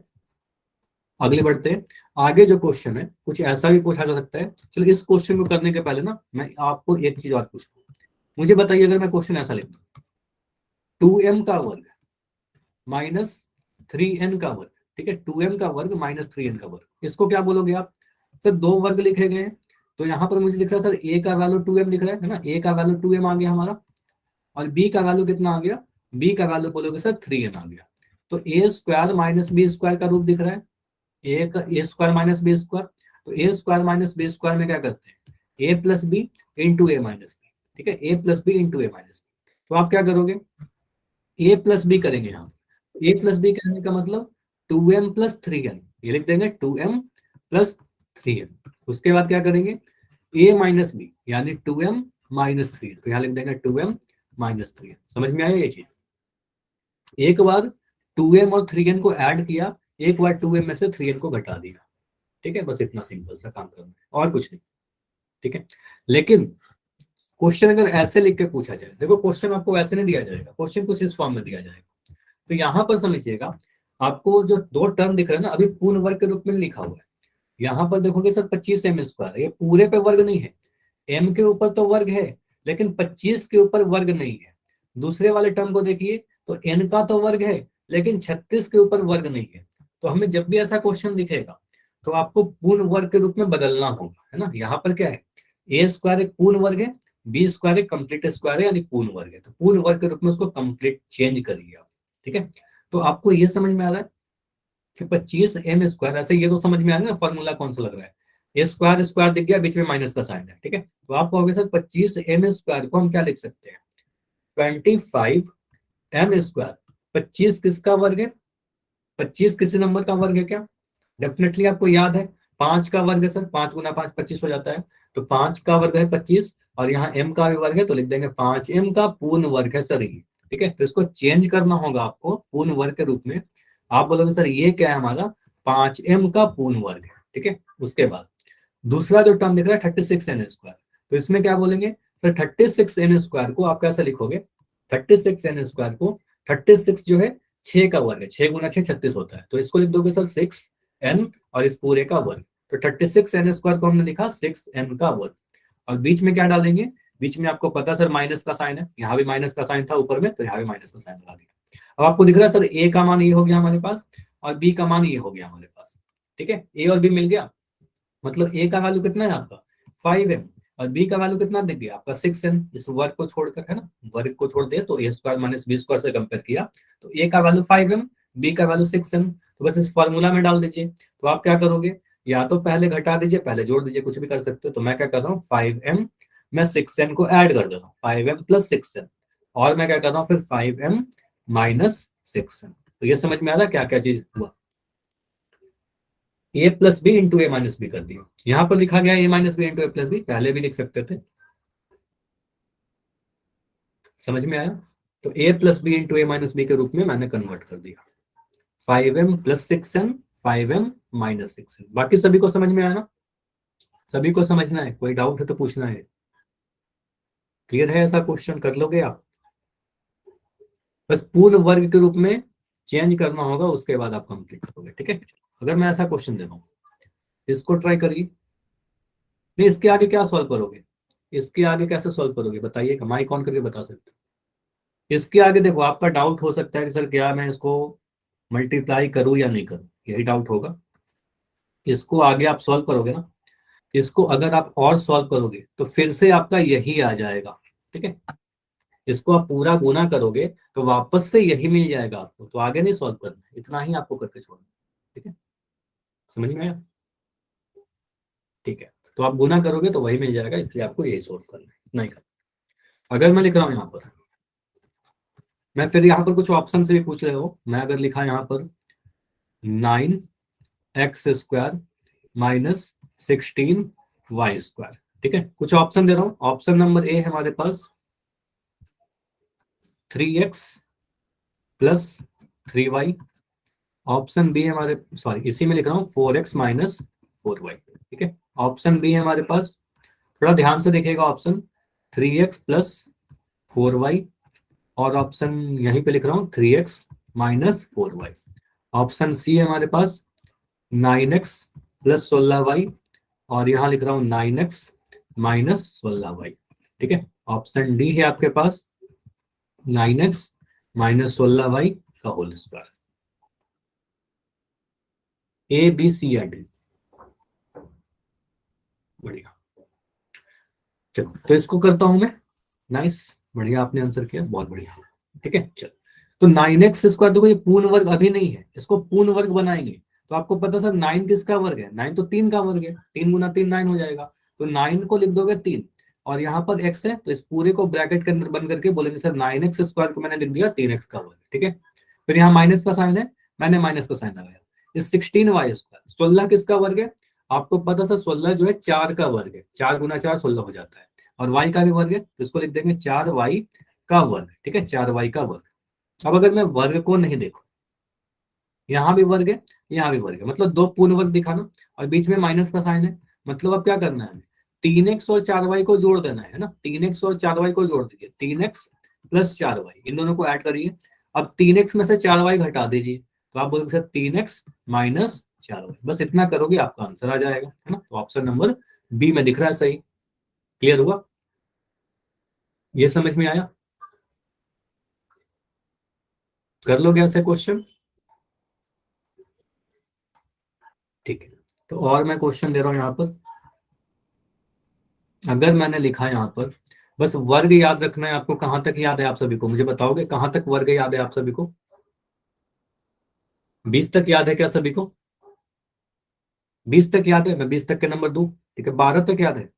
आगे बढ़ते हैं। आगे जो क्वेश्चन है कुछ ऐसा भी पूछा जा सकता है। चलो इस क्वेश्चन को करने के पहले ना मैं आपको एक चीज और पूछता हूँ। मुझे बताइए, अगर मैं क्वेश्चन ऐसा लिख दूं, 2m का वर्ग माइनस 3n का वर्ग, ठीक है, 2m का वर्ग माइनस 3n का वर्ग, इसको क्या बोलोगे आप। सर दो वर्ग लिखे गए हैं, तो यहाँ पर मुझे दिख रहा है सर a का वैल्यू 2m दिख रहा है ना, a का वैल्यू 2m आ गया हमारा, और b का वैल्यू कितना आ गया, b का वैल्यू बोलोगे सर 3n आ गया। तो A square minus B square का रूप दिख रहा है, ए स्क्वायर माइनस बी स्क्वायर। तो A square minus B square में क्या करते हैं, ए plus b into a minus b, ठीक है, ए plus b into a minus B. तो आप क्या करोगे, ए प्लस बी करेंगे यहाँ, ए प्लस बी करने का मतलब 2m प्लस 3n, ये लिख देंगे 2m प्लस 3n। उसके बाद क्या करेंगे, ए माइनस बी यानी 2m माइनस 3n, तो यहाँ लिख देंगे 2m माइनस 3n। समझ में आया ये चीज। एक बार 2m और 3n को ऐड किया, एक बार 2m में से 3n को घटा दिया, ठीक है, बस इतना सिंपल सा काम करना है और कुछ नहीं, ठीक है। लेकिन क्वेश्चन अगर ऐसे लिख के पूछा जाए, देखो क्वेश्चन आपको वैसे नहीं दिया जाएगा, क्वेश्चन कुछ इस फॉर्म में दिया जाएगा। तो यहाँ पर समझिएगा, आपको जो दो टर्म दिख रहा है ना, अभी पूर्ण वर्ग के रूप में लिखा हुआ है। यहाँ पर देखोगे सर 25m स्क्वायर, ये पूरे पे वर्ग नहीं है, m के ऊपर तो वर्ग है लेकिन 25 के ऊपर वर्ग नहीं है। दूसरे वाले टर्म को देखिए, तो n का तो वर्ग है लेकिन 36 के ऊपर वर्ग नहीं है। तो हमें जब भी ऐसा क्वेश्चन दिखेगा तो आपको पूर्ण वर्ग के रूप में बदलना होगा, है ना। यहाँ पर क्या है, ए स्क्वायर एक पूर्ण वर्ग है, बी स्क्वायर एक कंप्लीट स्क्वायर है यानी पूर्ण वर्ग है, तो पूर्ण वर्ग के रूप में उसको कंप्लीट चेंज करिए आप, ठीक है। तो आपको ये समझ में आ रहा है कि 25m स्क्वायर, ऐसे ये तो समझ में आ रहा है ना फॉर्मूला कौन सा लग रहा है, ए स्क्वायर स्क्वायर दिख गया, बीच में माइनस का साइन है, ठीक है। तो आप कहोगे सर 25m स्क्वायर को हम क्या लिख सकते हैं, 25m स्क्वायर। 25 किसका वर्ग है, 25 किसी नंबर का वर्ग है क्या, डेफिनेटली आपको याद है, 5 का वर्ग है सर, 5 गुना 5 25 हो जाता है। तो 5 का वर्ग है 25, और यहाँ m का भी वर्ग है, तो लिख देंगे 5m का पूर्ण वर्ग है सर ये, ठीक है। तो इसको चेंज करना होगा आपको पूर्ण वर्ग के रूप में। आप बोलोगे सर ये क्या है हमारा, 5m का पूर्ण वर्ग है, ठीक है। उसके बाद दूसरा जो टर्म दिख रहा है 36n स्क्वायर, तो इसमें क्या बोलेंगे सर, 36n स्क्वायर को आप कैसे लिखोगे, 36n स्क्वायर को, 36 जो है 6 का वर्ग है, 6 गुना 6 36 होता है, तो इसको लिख दोगे सर 6n और इस पूरे का वर्ग। तो 36n स्क्वायर को हमने लिखा 6n का वर्ग, और बीच में क्या डालेंगे, बीच में आपको पता सर माइनस का साइन है, यहाँ भी माइनस का साइन था ऊपर में, तो यहाँ भी माइनस का साइन लगा दिया। अब आपको दिख रहा है सर ए का मान ये हो गया हमारे पास, और बी का मान ये हो गया हमारे पास, ठीक है, ए और बी मिल गया। मतलब ए का वैल्यू कितना है आपका 5m, और बी का वैल्यू कितना दिख गया आपका 6n, इस वर्ग को छोड़कर, है ना, वर्ग को छोड़ दिया तो A square minus B square से कंपेयर किया, तो ए का वैल्यू 5m, बी का वैल्यू 6n, तो बस इस फॉर्मूला में डाल दीजिए। तो आप क्या करोगे, या तो पहले घटा दीजिए, पहले जोड़ दीजिए, कुछ भी कर सकते हो। तो मैं क्या कर रहा हूँ, 5m मैं 6n को ऐड कर दे रहा हूँ, 5m प्लस 6n, और मैं क्या कर रहा हूँ फिर 5m माइनस 6n। तो ये समझ में आ रहा है क्या क्या चीज हुआ, ए plus b into a minus B कर दिया। यहां पर लिखा गया ए माइनस बी इंटू ए प्लस बी, पहले भी लिख सकते थे। समझ में आया। तो ए plus b into a minus B के रूप में मैंने कन्वर्ट कर दिया, 5m plus 6n, 5m minus 6n। बाकी सभी को समझ में आया ना, सभी को समझना है, कोई डाउट है तो पूछना है। क्लियर है, ऐसा क्वेश्चन कर लोगे आप, बस पूर्ण वर्ग के रूप में चेंज करना होगा, उसके बाद आप कंप्लीट करोगे, ठीक है। अगर मैं ऐसा क्वेश्चन दे रहा हूँ, इसको ट्राई करिए। नहीं, इसके आगे क्या सॉल्व करोगे, इसके आगे कैसे सॉल्व करोगे बताइए, माइक ऑन करके बता सकते हो। इसके आगे देखो, आपका डाउट हो सकता है कि सर क्या मैं इसको मल्टीप्लाई करूं या नहीं करूं, यही डाउट होगा। इसको आगे आप सॉल्व करोगे ना, इसको अगर आप और सॉल्व करोगे तो फिर से आपका यही आ जाएगा, ठीक है। इसको आप पूरा गुना करोगे तो वापस से यही मिल जाएगा आपको, तो आगे नहीं सॉल्व करना है, इतना ही आपको करके छोड़ना है, ठीक है। समझ में आया, ठीक है। तो आप गुना करोगे तो वही मिल जाएगा, इसलिए आपको यही सॉल्व करना है, नहीं करना। अगर मैं लिख रहा हूँ यहाँ पर, मैं फिर यहाँ पर कुछ ऑप्शन से भी पूछ रहे हो, मैं अगर लिखा यहाँ पर 9x square minus 16y square, ठीक है, कुछ ऑप्शन दे रहा हूँ। ऑप्शन नंबर ए है हमारे पास 3x plus 3y। Option B है हमारे, सॉरी इसी में लिख रहा हूँ 4x माइनस 4y। ठीक है, ऑप्शन बी है हमारे पास, थोड़ा ध्यान से देखिएगा, ऑप्शन 3x प्लस 4y, और ऑप्शन यहीं पे लिख रहा हूँ 3x minus 4y। Option C है हमारे पास 9x प्लस 16y, और यहाँ लिख रहा हूँ 9x माइनस 16y। ठीक है, ऑप्शन डी है आपके पास 9x माइनस 16y का whole square. A B C या डी, बढ़िया। चलो तो इसको करता हूं मैं। नाइस, बढ़िया, आपने आंसर किया, बहुत बढ़िया। ठीक है, चलो तो 9x स्क्वायर, देखो ये पूर्ण वर्ग अभी नहीं है, इसको पूर्ण वर्ग बनाएंगे। तो आपको पता सर 9 किसका वर्ग है, 9 तो 3 का वर्ग है, 3 गुना 3 9 हो जाएगा। तो 9 को लिख दोगे 3, और यहाँ पर x है, तो इस पूरे को ब्रैकेट के अंदर बंद करके बोलेंगे सर 9x स्क्वायर को मैंने लिख दिया 3x का वर्ग। ठीक है, फिर यहाँ माइनस का साइन है, मैंने माइनस का साइन लगाया। इस 16y स्क्वायर, 16 किसका वर्ग है, आपको पता सर 16 जो है 4 का वर्ग है, 4 गुना 4 16 हो जाता है, और y का भी वर्ग है, तो इसको लिख देंगे 4y का वर्ग। ठीक है, 4y का वर्ग। अब अगर मैं वर्ग को नहीं देखूं, यहाँ भी वर्ग है, यहाँ भी वर्ग है, मतलब दो पूर्ण वर्ग दिखाना, और बीच में माइनस का साइन है, मतलब अब क्या करना है, 3x और 4y को जोड़ देना है ना, 3x और 4y को जोड़ दीजिए, 3x प्लस 4y, इन दोनों को ऐड करिए। अब 3x में से 4y घटा दीजिए, तो आप बोलोगे सर 3x माइनस 4y, बस इतना करोगे आपका आंसर आ जाएगा, है ना। तो ऑप्शन नंबर बी में दिख रहा है सही। क्लियर हुआ, ये समझ में आया, कर लोगे ऐसे क्वेश्चन। ठीक है, तो और मैं क्वेश्चन दे रहा हूं यहाँ पर। अगर मैंने लिखा है यहाँ पर, बस वर्ग याद रखना है आपको, कहां तक याद है आप सभी को, मुझे बताओगे कहां तक वर्ग याद है आप सभी को, 20 तक याद है क्या सभी को, 20 तक याद है, मैं 20 तक के नंबर दूं, ठीक है, 12 तक याद है,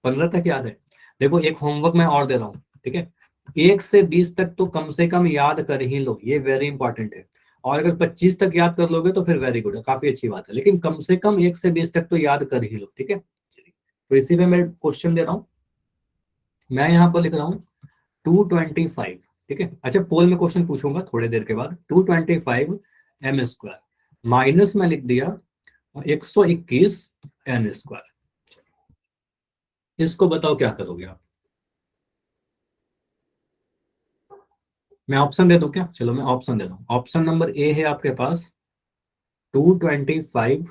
15 तक याद है। देखो एक होमवर्क मैं और दे रहा हूँ, ठीक है, 1 से 20 तक तो कम से कम याद कर ही लो, ये वेरी इंपॉर्टेंट है। और अगर 25 तक याद कर लोगे तो फिर वेरी गुड है, काफी अच्छी बात है, लेकिन कम से कम 1 से 20 तक तो याद कर ही लो। ठीक है, चलिए, तो इसी में मैं क्वेश्चन दे रहा हूँ। मैं यहाँ पर लिख रहा हूँ 225। ठीक है, अच्छा पोल में क्वेश्चन पूछूंगा थोड़ी देर के बाद। 225 एम स्क्वायर माइनस में लिख दिया 121 एन स्क्वायर, इसको बताओ क्या करोगे आप। मैं ऑप्शन दे दूं क्या, चलो मैं ऑप्शन दे दूं। ऑप्शन नंबर ए है आपके पास 225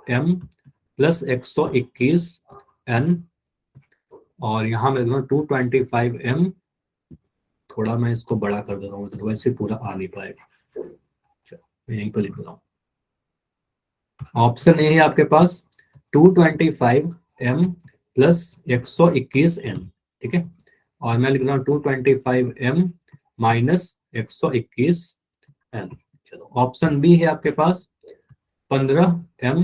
एम प्लस 121 एन, और यहां मैं लिख रहा हूँ 225 एम, थोड़ा मैं इसको बड़ा कर दे रहा हूँ, तो वैसे पूरा आ नहीं पाएगा, चलो मैं यहीं पर लिख रहा हूँ। ऑप्शन ए है आपके पास 225 एम प्लस 121 एम। ठीक है, और मैं लिख रहा हूँ 225 एम माइनस 121 एम। चलो ऑप्शन बी है आपके पास 15 एम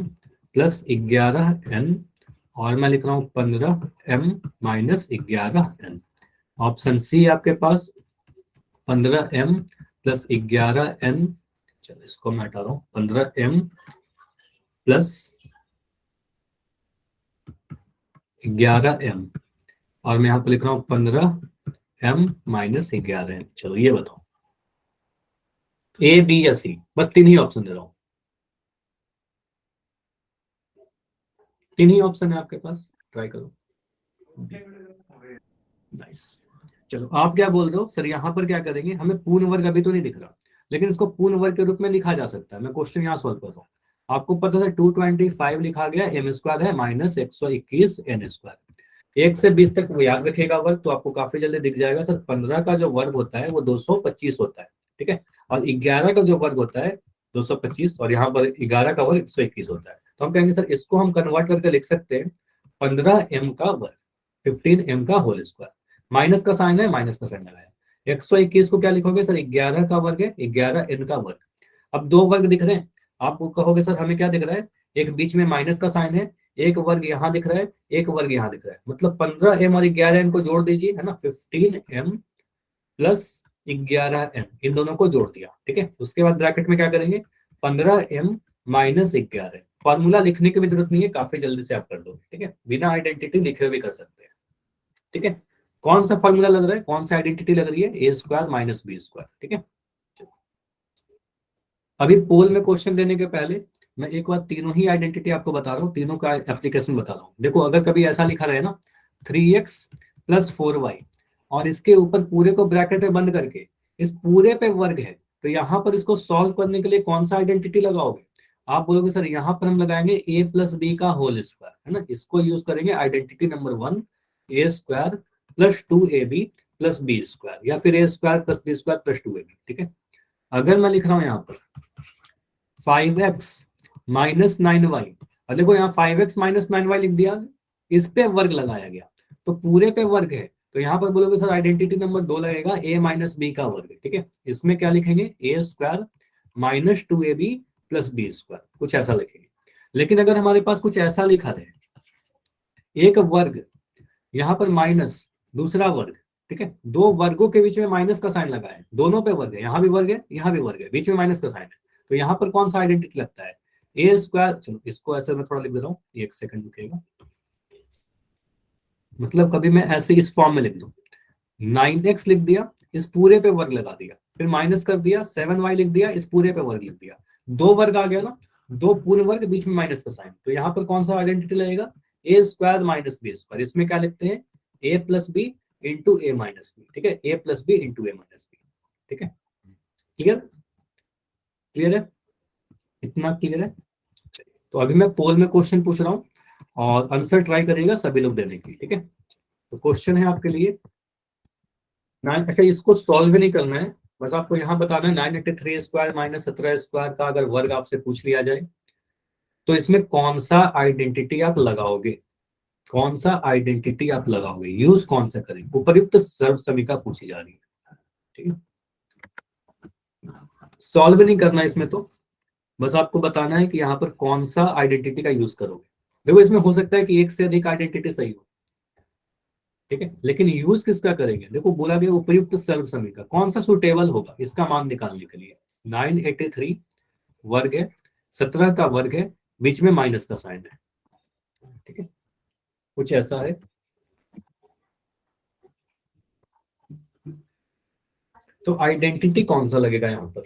प्लस 11 एन, और मैं लिख रहा हूँ 15 m minus 11 n. Option C है आपके पास 15 एम प्लस 11 एन, चलो इसको मैं हटा रहा हूँ, 15 एम प्लस 11 एम, और मैं यहाँ पे लिख रहा हूँ 15 एम माइनस 11 एम। चलो ये बताओ ए बी या सी, बस तीन ही ऑप्शन दे रहा हूँ, तीन ही ऑप्शन है आपके पास, ट्राई करो। नाइस, चलो आप क्या बोल रहे हो सर, यहाँ पर क्या करेंगे, हमें पूर्ण वर्ग अभी तो नहीं दिख रहा, लेकिन इसको पूर्ण वर्ग के रूप में लिखा जा सकता है। मैं क्वेश्चन यहाँ सॉल्व कर रहा हूँ, आपको पता था 225 लिखा गया एम स्क्वायर है माइनस 121 एन स्क्वायर, 1 से 20 तक वो याद रखेगा वर्ग, तो आपको काफी जल्दी दिख जाएगा सर 15 का जो वर्ग होता है वो 225 होता है। ठीक है, और 11 का जो वर्ग होता है 225, और यहाँ पर 11 का वर्ग 121 होता है। तो हम कहेंगे सर इसको हम कन्वर्ट करके लिख सकते हैं 15 एम का वर्ग 15 एम का होल स्क्वायर, माइनस का साइन है, माइनस का साइन लगाया। 121 को क्या लिखोगे सर, 11 का वर्ग है, 11 एन का वर्ग। अब दो वर्ग दिख रहे हैं, आप कहोगे सर हमें क्या दिख रहा है, एक बीच में माइनस का साइन है, एक वर्ग यहाँ दिख रहा है, एक वर्ग यहाँ दिख रहा है, मतलब 15 एम और 11 एम को जोड़ दीजिए, है ना, 15 एम प्लस 11 एम, इन दोनों को जोड़ दिया। ठीक है, उसके बाद ब्रैकेट में क्या करेंगे, 15 एम माइनस 11। फॉर्मूला लिखने की भी जरूरत नहीं है, काफी जल्दी से आप कर दोगे। ठीक है, बिना आइडेंटिटी लिखे भी कर सकते हैं। ठीक है, कौन सा फॉर्मूला लग रहा है, कौन सा आइडेंटिटी लग रही है, ए स्क्वायर माइनस बी स्क्वायर। ठीक है, अभी पोल में क्वेश्चन देने के पहले मैं एक बार तीनों ही आइडेंटिटी आपको बता रहा हूँ, तीनों का एप्लीकेशन बता रहा हूँ। देखो अगर कभी ऐसा लिखा रहे ना 3x + 4y और इसके ऊपर पूरे को ब्रैकेट में बंद करके इस पूरे पे वर्ग है, तो यहाँ पर इसको सॉल्व करने के लिए कौन सा आइडेंटिटी लगाओगे? आप बोलोगे सर यहाँ पर हम लगाएंगे a + b का होल स्क्वायर, है ना, इसको यूज करेंगे identity number 1, a² + 2ab + b², या फिर a² + b² + 2ab। ठीक है, अगर मैं लिख रहा हूँ यहाँ पर 5x - 9y, और देखो यहाँ 5x - 9y लिख दिया, इस पे वर्ग लगाया गया तो पूरे पे वर्ग है, तो यहाँ पर बोलोगे सर आइडेंटिटी नंबर 2 लगेगा a - b का वर्ग। ठीक है, इसमें क्या लिखेंगे a² - 2ab + b², कुछ ऐसा लिखेंगे। लेकिन अगर हमारे पास कुछ ऐसा लिखा रहे, एक वर्ग यहाँ पर माइनस दूसरा वर्ग, ठीक है, दो वर्गों के बीच में माइनस का साइन लगा है, दोनों पे वर्ग है, यहाँ भी वर्ग है यहाँ भी वर्ग है, बीच में माइनस का साइन है, तो यहाँ पर कौन सा आइडेंटिटी लगता है? a²। चलो इसको ऐसे मैं थोड़ा लिख दे रहा हूँ, एक सेकंड रुकेगा, मतलब कभी मैं ऐसे इस फॉर्म में लिख दूं, 9x लिख दिया, इस पूरे पे वर्ग लगा दिया, फिर माइनस कर दिया, 7y लिख दिया, इस पूरे पे वर्ग लिख दिया, दो वर्ग आ गया ना, दो पूर्ण वर्ग, बीच में माइनस का साइन, तो यहाँ पर कौन सा आइडेंटिटी लगेगा? a² - b²। इसमें क्या लिखते हैं? a + b × a - b। ठीक है, a + b × a - b। ठीक है, क्लियर? क्लियर है? इतना क्लियर है? तो अभी मैं पोल में क्वेश्चन पूछ रहा हूँ और आंसर ट्राई करिएगा सभी लोग देने की। ठीक है, तो क्वेश्चन है आपके लिए 9, अच्छा इसको सॉल्व भी नहीं करना है, बस आपको यहाँ बताना है 983² - 17² का अगर वर्ग आपसे पूछ लिया जाए तो इसमें कौन सा आइडेंटिटी आप लगाओगे? कौन सा आइडेंटिटी आप लगाओगे, यूज कौन सा करेंगे? उपयुक्त सर्व समीका पूछी जा रही है। ठीक है, सॉल्व नहीं करना है इसमें, तो बस आपको बताना है कि यहाँ पर कौन सा आइडेंटिटी का यूज करोगे। देखो इसमें हो सकता है कि एक से अधिक आइडेंटिटी सही हो, ठीक है, लेकिन यूज किसका करेंगे? देखो बोला गया उपयुक्त सर्व समीका, कौन सा सुटेबल होगा इसका मान निकालने के लिए। 983 वर्ग है, 17 का वर्ग है, बीच में माइनस का साइन है। ठीक है, कुछ ऐसा है। तो आइडेंटिटी कौन सा लगेगा यहाँ पर?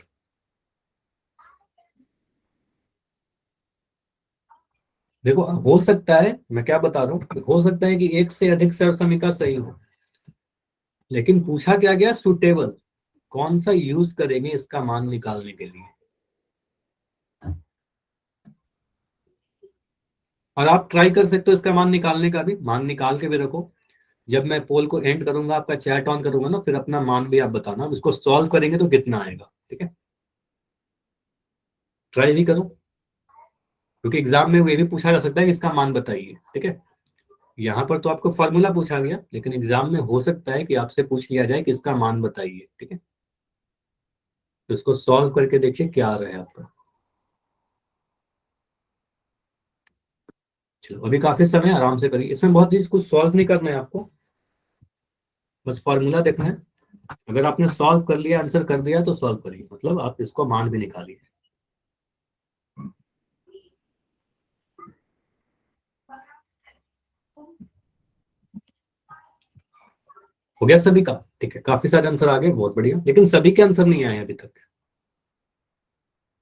देखो हो सकता है, मैं क्या बता रहा हूँ, हो सकता है कि एक से अधिक सर्व समीका सही हो, लेकिन पूछा क्या गया? सुटेबल, कौन सा यूज करेंगे इसका मान निकालने के लिए। और आप ट्राई कर सकते हो इसका मान निकालने का भी, मान निकाल के भी रखो, जब मैं पोल को एंड करूंगा, आपका चैट ऑन करूंगा ना, फिर अपना मान भी आप बताना, इसको सॉल्व करेंगे तो कितना आएगा। ठीक है, ट्राई भी करो, क्योंकि एग्जाम में ये भी पूछा जा सकता है कि इसका मान बताइए। ठीक है, यहाँ पर तो आपको फॉर्मूला पूछा गया, लेकिन एग्जाम में हो सकता है कि आपसे पूछ लिया जाए कि इसका मान बताइए। ठीक है, तो इसको सॉल्व करके देखिए क्या आ रहा है आपका। चलो अभी काफी समय, आराम से करिए, इसमें बहुत चीज कुछ सॉल्व नहीं करना है आपको, बस फॉर्मूला देखना है। अगर आपने सॉल्व कर लिया, आंसर कर दिया, तो सॉल्व करिए, मतलब आप इसको मान भी निकालिए। हो गया सभी का? ठीक है, काफी सारे आंसर आ गए, बहुत बढ़िया, लेकिन सभी के आंसर नहीं आए अभी तक,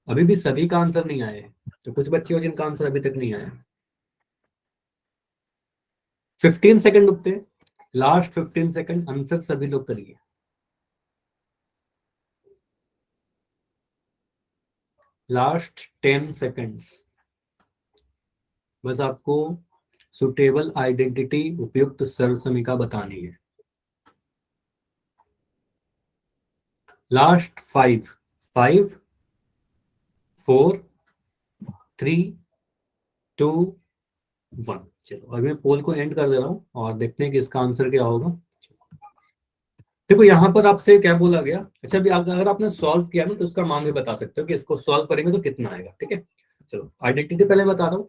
अभी भी सभी का आंसर नहीं आया है, तो कुछ बच्चे हो जिनका आंसर अभी तक नहीं आया। 15 सेकंड रुकते हैं, लास्ट 15 सेकंड, आंसर सभी लोग करिए। लास्ट 10 सेकंड्स, बस आपको सुटेबल आइडेंटिटी उपयुक्त सर्व समीका बतानी है। लास्ट 5, 5, 4, 3, 2, 1। चलो अभी मैं पोल को एंड कर दे रहा हूँ और देखते हैं कि इसका आंसर क्या होगा। देखो यहाँ पर आपसे क्या बोला गया, अच्छा भी अगर आपने सॉल्व किया ना तो उसका मान भी बता सकते हो कि इसको सॉल्व करेंगे तो कितना आएगा। ठीक है, चलो आइडेंटिटी पहले बता रहा हूँ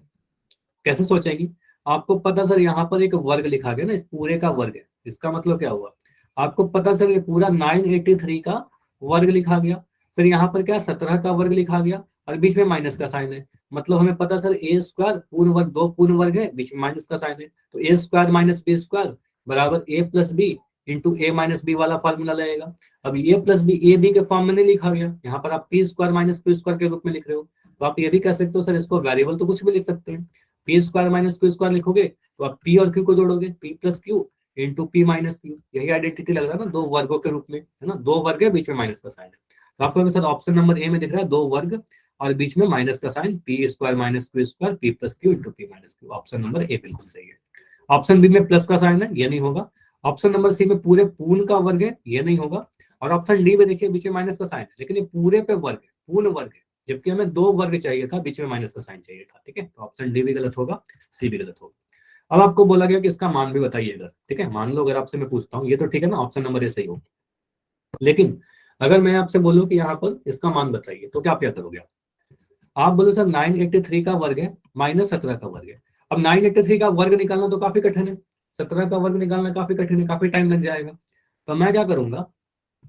कैसे सोचेंगी। आपको पता सर यहाँ पर एक वर्ग लिखा गया ना, इस पूरे का वर्ग है, इसका मतलब क्या हुआ? आपको पता सर ये पूरा 983 का वर्ग लिखा गया, फिर यहाँ पर क्या 17 का वर्ग लिखा गया और बीच में माइनस का साइन है, मतलब हमें पता सर a² पूर्ण वर्ग, दो पूर्ण वर्ग है, बीच में माइनस का साइन है, तो a² - b² बराबर a + b into a minus b वाला फॉर्मूला लगेगा। अब a plus b a b के फॉर्म में नहीं लिखा गया, यहाँ पर आप p square minus q square के रूप में लिख रहे हो। तो आप ये भी कह सकते हो सर इसको वेरिएबल तो कुछ भी लिख सकते हैं, p square minus q square लिखोगे तो आप पी और क्यू को जोड़ोगे, p plus q into p minus q, यही आइडेंटिटी लग रहा है ना, दो वर्गों के रूप में, है ना, दो वर्ग है बीच में माइनस का साइन है। तो आपको सर ऑप्शन नंबर ए में दिख रहा है दो वर्ग और बीच में माइनस का sign, p square minus q square p plus q into p minus q, option number A बिल्कुल सही है। ऑप्शन बी में प्लस का साइन है, ये नहीं होगा। ऑप्शन नंबर सी में पूरे पूर्ण का वर्ग है, ये नहीं होगा। और ऑप्शन डी में देखिए बीच में माइनस का साइन है, लेकिन ये पूरे पे वर्ग है, पूर्ण वर्ग है, जबकि हमें दो वर्ग चाहिए था, बीच में माइनस का साइन चाहिए था, ठीक है। तो ऑप्शन डी भी गलत होगा, सी भी गलत होगा। अब आपको बोला गया कि इसका मान भी बताइएगा, ठीक है। मान लो अगर आपसे मैं पूछता हूँ, ये तो ठीक है ना, ऑप्शन नंबर ए सही हो, लेकिन अगर मैं आपसे बोलूँ कि यहाँ पर इसका मान बताइए, तो क्या करोगे आप बोलो सर 983 का वर्ग है माइनस 17 का वर्ग है। अब 983 का वर्ग निकालना तो काफी कठिन है, 17 का वर्ग निकालना काफी कठिन है, काफी टाइम लग जाएगा। तो मैं क्या करूंगा,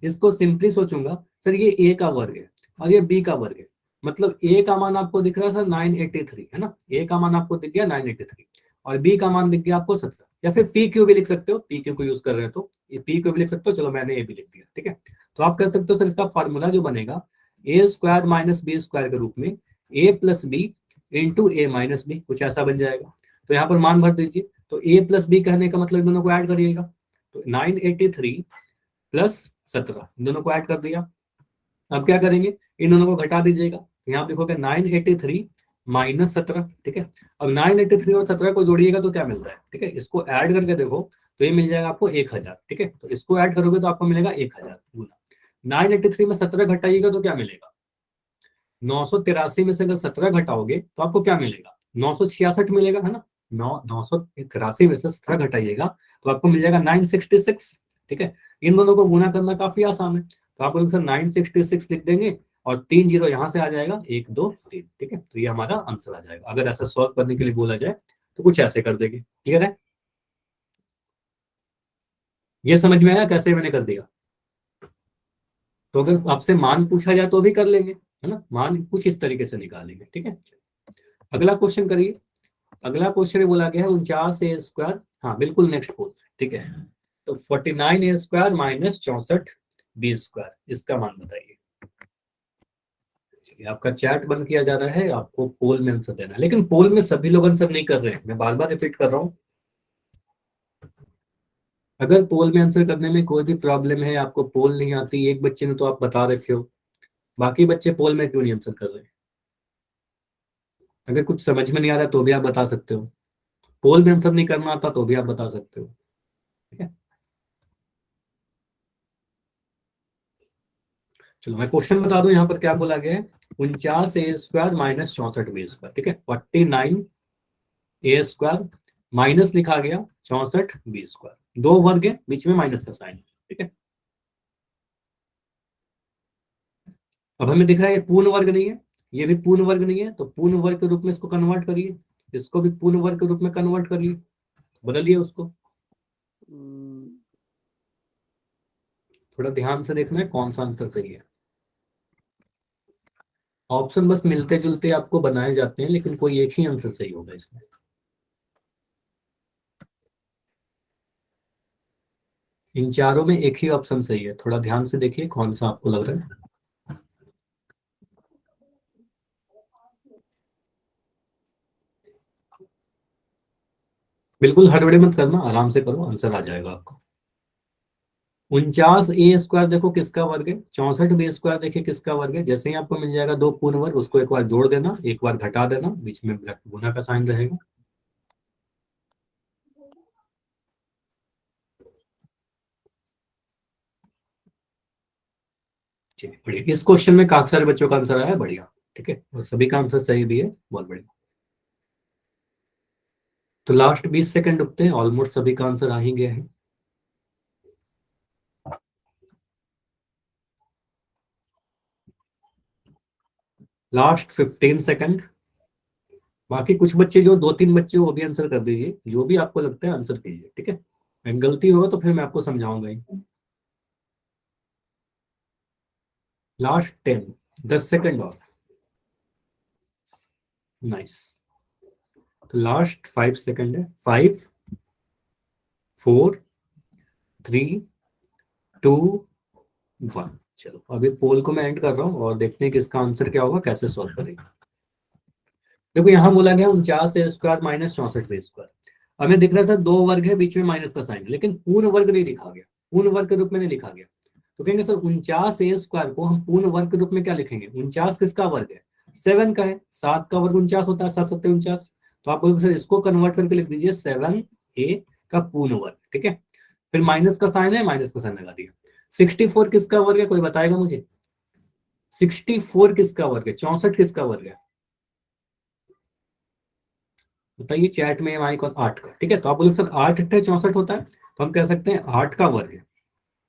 इसको सिंपली सोचूंगा, सर ये ए का वर्ग है और ये बी का वर्ग है, मतलब ए का मान आपको दिख रहा है सर 983, है ना, ए का मान आपको दिख गया 983 और बी का मान दिख गया आपको 17, या फिर पी क्यू भी लिख सकते हो, पी क्यू को यूज कर रहे हैं तो ये पी क्यू भी लिख सकते हो, चलो मैंने ए भी लिख दिया, ठीक है। तो आप कह सकते हो सर इसका फॉर्मूला जो बनेगा ए स्क्वायर माइनस बी स्क्वायर के रूप में ए plus b into a minus B, कुछ ऐसा बन जाएगा। तो यहाँ पर मान भर दीजिए, तो ए प्लस बी कहने का मतलब दोनों को ऐड करिएगा, तो 983 प्लस 17 इन दोनों को ऐड कर दिया। अब क्या करेंगे, इन दोनों को घटा दीजिएगा, यहाँ आप लिखोगे 983 माइनस 17, ठीक है। अब 983 और 17 को जोड़िएगा तो क्या मिल रहा है, ठीक है, इसको ऐड करके देखो तो ये मिल जाएगा आपको 1000, ठीक है। तो इसको ऐड करोगे तो आपको मिलेगा 1000 गुना 983 में 17 घटाइएगा तो क्या मिलेगा, 983 में से अगर 17 घटाओगे तो आपको क्या मिलेगा, 966 मिलेगा, है ना। 983 में से 17 घटाइएगा तो आपको मिल जाएगा 966, ठीक है। इन दोनों को गुना करना काफी आसान है, तो आप सर 966 लिख देंगे और 3 जीरो यहाँ से आ जाएगा, 1 2 3, ठीक है। तो ये हमारा आंसर आ जाएगा, अगर ऐसा सॉल्व करने के लिए बोला जाए तो कुछ ऐसे कर देंगे, क्लियर है। ये समझ में आया कैसे मैंने कर दिया। तो अगर आपसे मान पूछा जाए तो भी कर लेंगे, है ना, मान कुछ इस तरीके से निकालेंगे, ठीक है। अगला क्वेश्चन करिए। अगला क्वेश्चन बोला गया है 49 a स्क्वायर, हाँ बिल्कुल नेक्स्ट पोल, ठीक है। तो 49 a square minus 64 b square, इसका मान बताइए। आपका चैट बंद किया जा रहा है, आपको पोल में आंसर देना है, लेकिन पोल में सभी लोग आंसर नहीं कर रहे हैं, मैं बार बार रिपीट कर रहा हूँ। अगर पोल में आंसर करने में कोई भी प्रॉब्लम है, आपको पोल नहीं आती, एक बच्चे ने तो आप बता रखे हो, बाकी बच्चे पोल में क्यों नहीं आंसर कर रहे हैं। अगर कुछ समझ में नहीं आ रहा तो भी आप बता सकते हो, पोल में आंसर नहीं करना आता तो भी आप बता सकते हो, ठीक है। चलो मैं क्वेश्चन बता दूं, यहाँ पर क्या बोला गया है, 49 a square minus 64 b square, ठीक है। 49 a स्क्वायर माइनस लिखा गया 64 b स्क्वायर, दो वर्ग है बीच में माइनस का साइन, ठीक है। अब हमें दिख रहा है ये पूर्ण वर्ग नहीं है, ये भी पूर्ण वर्ग नहीं है, तो पूर्ण वर्ग के रूप में इसको कन्वर्ट करिए, इसको भी पूर्ण वर्ग के रूप में कन्वर्ट करिए, बदलिए उसको। थोड़ा ध्यान से देखना है कौन सा आंसर सही है। ऑप्शन बस मिलते जुलते आपको बनाए जाते हैं, लेकिन कोई एक ही आंसर सही होगा इसमें। इन चारों में एक ही ऑप्शन सही है, थोड़ा ध्यान से देखिए कौन सा आपको लग रहा है। बिल्कुल हड़बड़ी मत करना, आराम से करो, आंसर आ जाएगा आपको। 49 a स्क्वायर देखो किसका वर्ग है, 64 b स्क्वायर देखिए किसका वर्ग है, जैसे ही आपको मिल जाएगा दो पूर्ण वर्ग, उसको एक बार जोड़ देना, एक बार घटा देना, बीच में गुना का साइन रहेगा। चलिए बढ़िया, इस क्वेश्चन में काफी सारे बच्चों का आंसर आया है, बढ़िया, ठीक है, और सभी का आंसर सही भी है, बहुत बढ़िया। तो लास्ट 20 सेकंड रुकते हैं, ऑलमोस्ट सभी का आंसर आ ही गया है। Last 15 second. बाकी कुछ बच्चे जो दो तीन बच्चे वो भी आंसर कर दीजिए, जो भी आपको लगता है आंसर कीजिए, ठीक है। अगर गलती होगा तो फिर मैं आपको समझाऊंगा ही। लास्ट 10 और। नाइस। तो लास्ट 5 सेकंड है, 5 4 3 2 1। चलो अभी पोल को मैं एंड कर रहा हूँ और देखते हैं कि इसका आंसर क्या होगा, कैसे सॉल्व करेंगे। देखो यहाँ बोला गया 49 a² माइनस 64 b²। हमें दिख रहा है सर दो वर्ग है, बीच में माइनस का साइन है, लेकिन पूर्ण वर्ग नहीं लिखा गया, पूर्ण वर्ग के रूप में नहीं लिखा गया। तो कहेंगे सर 49a² को हम पूर्ण वर्ग के रूप में क्या लिखेंगे? 49 किसका वर्ग है? 7 का है। 7 का वर्ग 49 होता है, 7 7 49। तो आप बोलोगे सर इसको कन्वर्ट करके लिख दीजिए 7a का पूर्ण वर्ग, ठीक है। फिर माइनस का साइन है, माइनस का साइन लगा दिया। 64 किसका वर्ग है, कोई बताएगा मुझे? 64 किसका वर्ग है? 64 किसका वर्ग है बताइए चैट में। आइकॉन 8 का, ठीक है। तो आप बोलोगे सर 8 8 64 होता है, तो हम कह सकते हैं 8 का वर्ग है।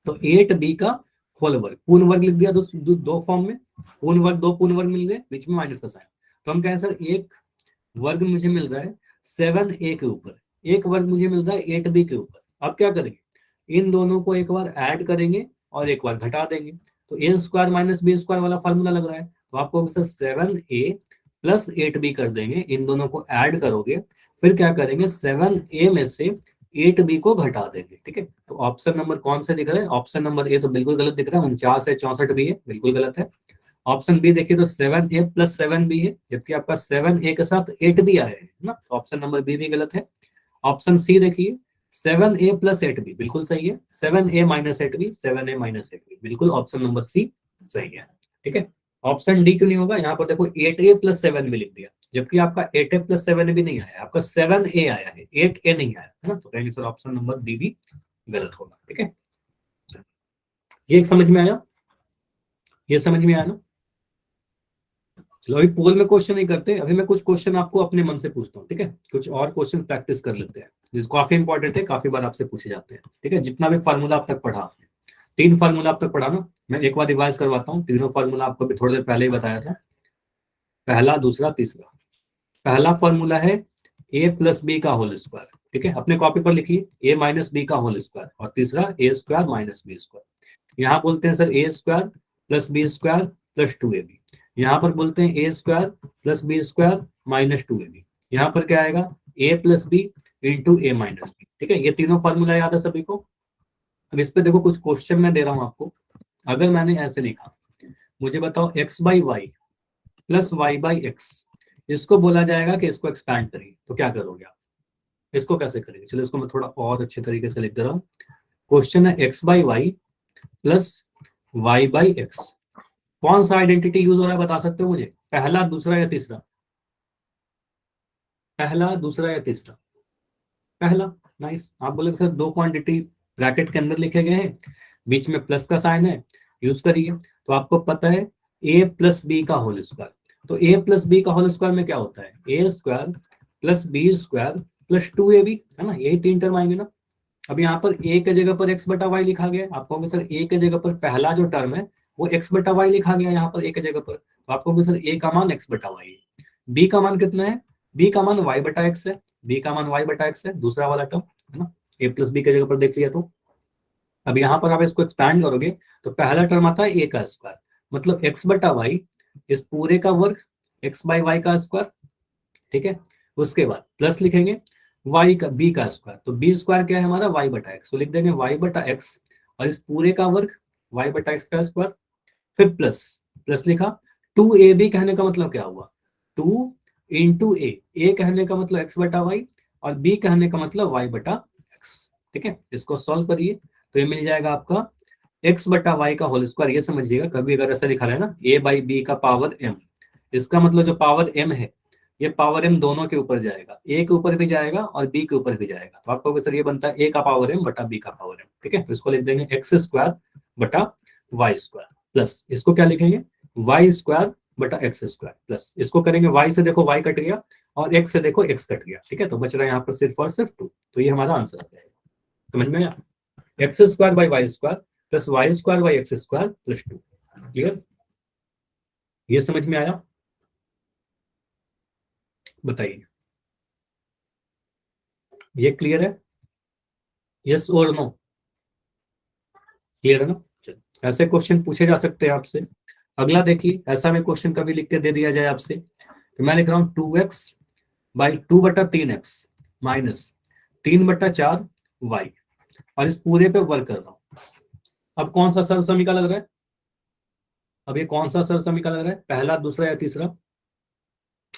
तो 8b का होल वर्ग, पूर्ण वर्ग लिख दिया दो फॉर्म में। पूर्ण वर्ग, दो पूर्ण वर्ग मिल गए, बीच में माइनस का साइन। तो हम कहें सर एक वर्ग मुझे मिल रहा है 7a के ऊपर, एक वर्ग मुझे मिल रहा है 8b के ऊपर। अब क्या करेंगे? इन दोनों को एक बार ऐड करेंगे और एक बार घटा देंगे। तो a² माइनस b² वाला फॉर्मूला लग रहा है। तो आपको सर 7a प्लस 8b कर देंगे, इन दोनों को ऐड करोगे, फिर क्या करेंगे 7a में से 8b को घटा देंगे, ठीक है। तो ऑप्शन नंबर कौन सा दिख रहा है? ऑप्शन नंबर ए तो बिल्कुल गलत दिख रहा है, 49 है 64 भी है, बिल्कुल गलत है। ऑप्शन बी देखिए तो 7a प्लस 7b है, जबकि आपका 7a के साथ 8b आया है ना, तो ऑप्शन नंबर बी भी गलत है। ऑप्शन सी देखिए 7a प्लस 8b बिल्कुल सही है, 7a minus 8b, 7a minus 8b बिल्कुल ऑप्शन नंबर सी सही है, ठीक है। ऑप्शन डी क्यों नहीं होगा? यहाँ पर देखो 8a प्लस 7b लिख दिया, जबकि आपका 8a प्लस 7b नहीं आया, आपका 7a आया है, 8a नहीं आया है ना। तो कहेंगे सर ऑप्शन नंबर डी भी गलत होगा, ठीक है। ये समझ में आया? ये समझ में आया ना? चलो अभी पोल में क्वेश्चन नहीं करते, अभी मैं कुछ क्वेश्चन आपको अपने मन से पूछता हूँ, ठीक है। कुछ और क्वेश्चन प्रैक्टिस कर लेते हैं, जिसको काफी इंपॉर्टेंट है, काफी बार आपसे पूछे जाते हैं, ठीक है। जितना भी फार्मूला आप तक पढ़ा, 3 फार्मूला आप तक पढ़ा ना, मैं एक बार रिवाइज करवाता हूँ। तीनों फार्मूला आपको भी थोड़ी देर पहले ही बताया था, पहला दूसरा तीसरा। पहला फॉर्मूला है a प्लस बी का होल स्क्वायर, ठीक है, अपने कॉपी पर लिखिए a माइनस बी का होल स्क्वायर, और तीसरा a² माइनस b²। यहाँ बोलते हैं sir a² plus b² plus 2ab। यहाँ पर बोलते हैं a² plus b² minus 2ab। यहाँ पर क्या आएगा? a plus b into a minus b, ठीक है। ये तीनों फार्मूला याद है सभी को? अब इस पे देखो कुछ क्वेश्चन मैं दे रहा हूँ आपको। अगर मैंने ऐसे लिखा, मुझे बताओ x by y plus y by x, इसको बोला जाएगा कि इसको एक्सपैंड करिए, तो क्या करोगे आप? इसको कैसे करेंगे? चलो इसको मैं थोड़ा और अच्छे तरीके से लिख दे रहा हूँ। क्वेश्चन है x by y plus y by x, कौन सा आइडेंटिटी यूज हो रहा है बता सकते हो मुझे? पहला, दूसरा या तीसरा? पहला, दूसरा या तीसरा? पहला। नाइस। आप बोले सर दो क्वांटिटी ब्रैकेट के अंदर लिखे गए हैं, बीच में प्लस का साइन है, यूज करिए। तो आपको पता है a प्लस बी का होल स्क्वायर, तो a प्लस बी का होल स्क्वायर में क्या होता है? a² plus b² plus 2ab, है ना, यही तीन टर्म आएंगे ना। अब यहाँ पर a के जगह पर x बटा वाई लिखा गया है, आप कहोगे सर a के जगह पर पहला जो टर्म है वो x बटा वाई लिखा गया यहाँ पर a के जगह पर, तो आप कहोगे सर a का मान x बटा वाई है। b का मान कितना है? b का मान y बटा x है, b का मान y बटा x है, दूसरा वाला टर्म, है ना। a प्लस बी के जगह पर देख लिया। तो अब यहाँ पर आप इसको एक्सपैंड करोगे तो पहला टर्म आता है a का स्क्वायर, मतलब x बटा वाई इस पूरे का वर्ग, x बाई वाई का स्क्वायर, ठीक है। उसके बाद प्लस लिखेंगे y का b का स्क्वायर, तो b² क्या है हमारा? y बटा एक्स, तो लिख देंगे y बटा एक्स और इस पूरे का वर्ग y बटा एक्स का स्क्वायर, फिर प्लस, प्लस लिखा। 2ab कहने का मतलब क्या हुआ? 2 इंटू a कहने का मतलब x बटा वाई और b कहने का मतलब y बटा एक्स, ठीक है। इसको सॉल्व करिए तो ये मिल जाएगा आपका x बटा वाई का होल स्क्वायर। ये समझिएगा कभी अगर ऐसा लिखा है ना a बाई बी का पावर m, इसका मतलब जो पावर m है ये पावर m दोनों के ऊपर जाएगा, a के ऊपर भी जाएगा और b के ऊपर भी जाएगा। तो आपको सर ये बनता है a का पावर m बटा b का पावर m, ठीक है। तो इसको लिख देंगे x² बटा y² प्लस इसको क्या लिखेंगे? y² बटा x² प्लस इसको करेंगे y से देखो y कट गया और x से देखो x कट गया, ठीक है। तो बच रहा है यहाँ पर सिर्फ और सिर्फ 2, तो ये हमारा आंसर आ जाएगा। समझ में आया? x² by y² plus y² by x² plus 2। Clear? ये समझ में आया? बताइए, ये क्लियर है? यस और नो? क्लियर है ना? चलो ऐसे क्वेश्चन पूछे जा सकते हैं आपसे। अगला देखिए, ऐसा में क्वेश्चन कभी लिख के दे दिया जाए आपसे, तो मैं लिख रहा हूँ 2x बाई 2 बटा 3x माइनस 3 बटा 4 y। और इस पूरे पे वर्क कर रहा हूँ। अब कौन सा सरल समीकरण लग रहा है? अब ये कौन सा सरल समीकरण लग रहा है, पहला, दूसरा या तीसरा?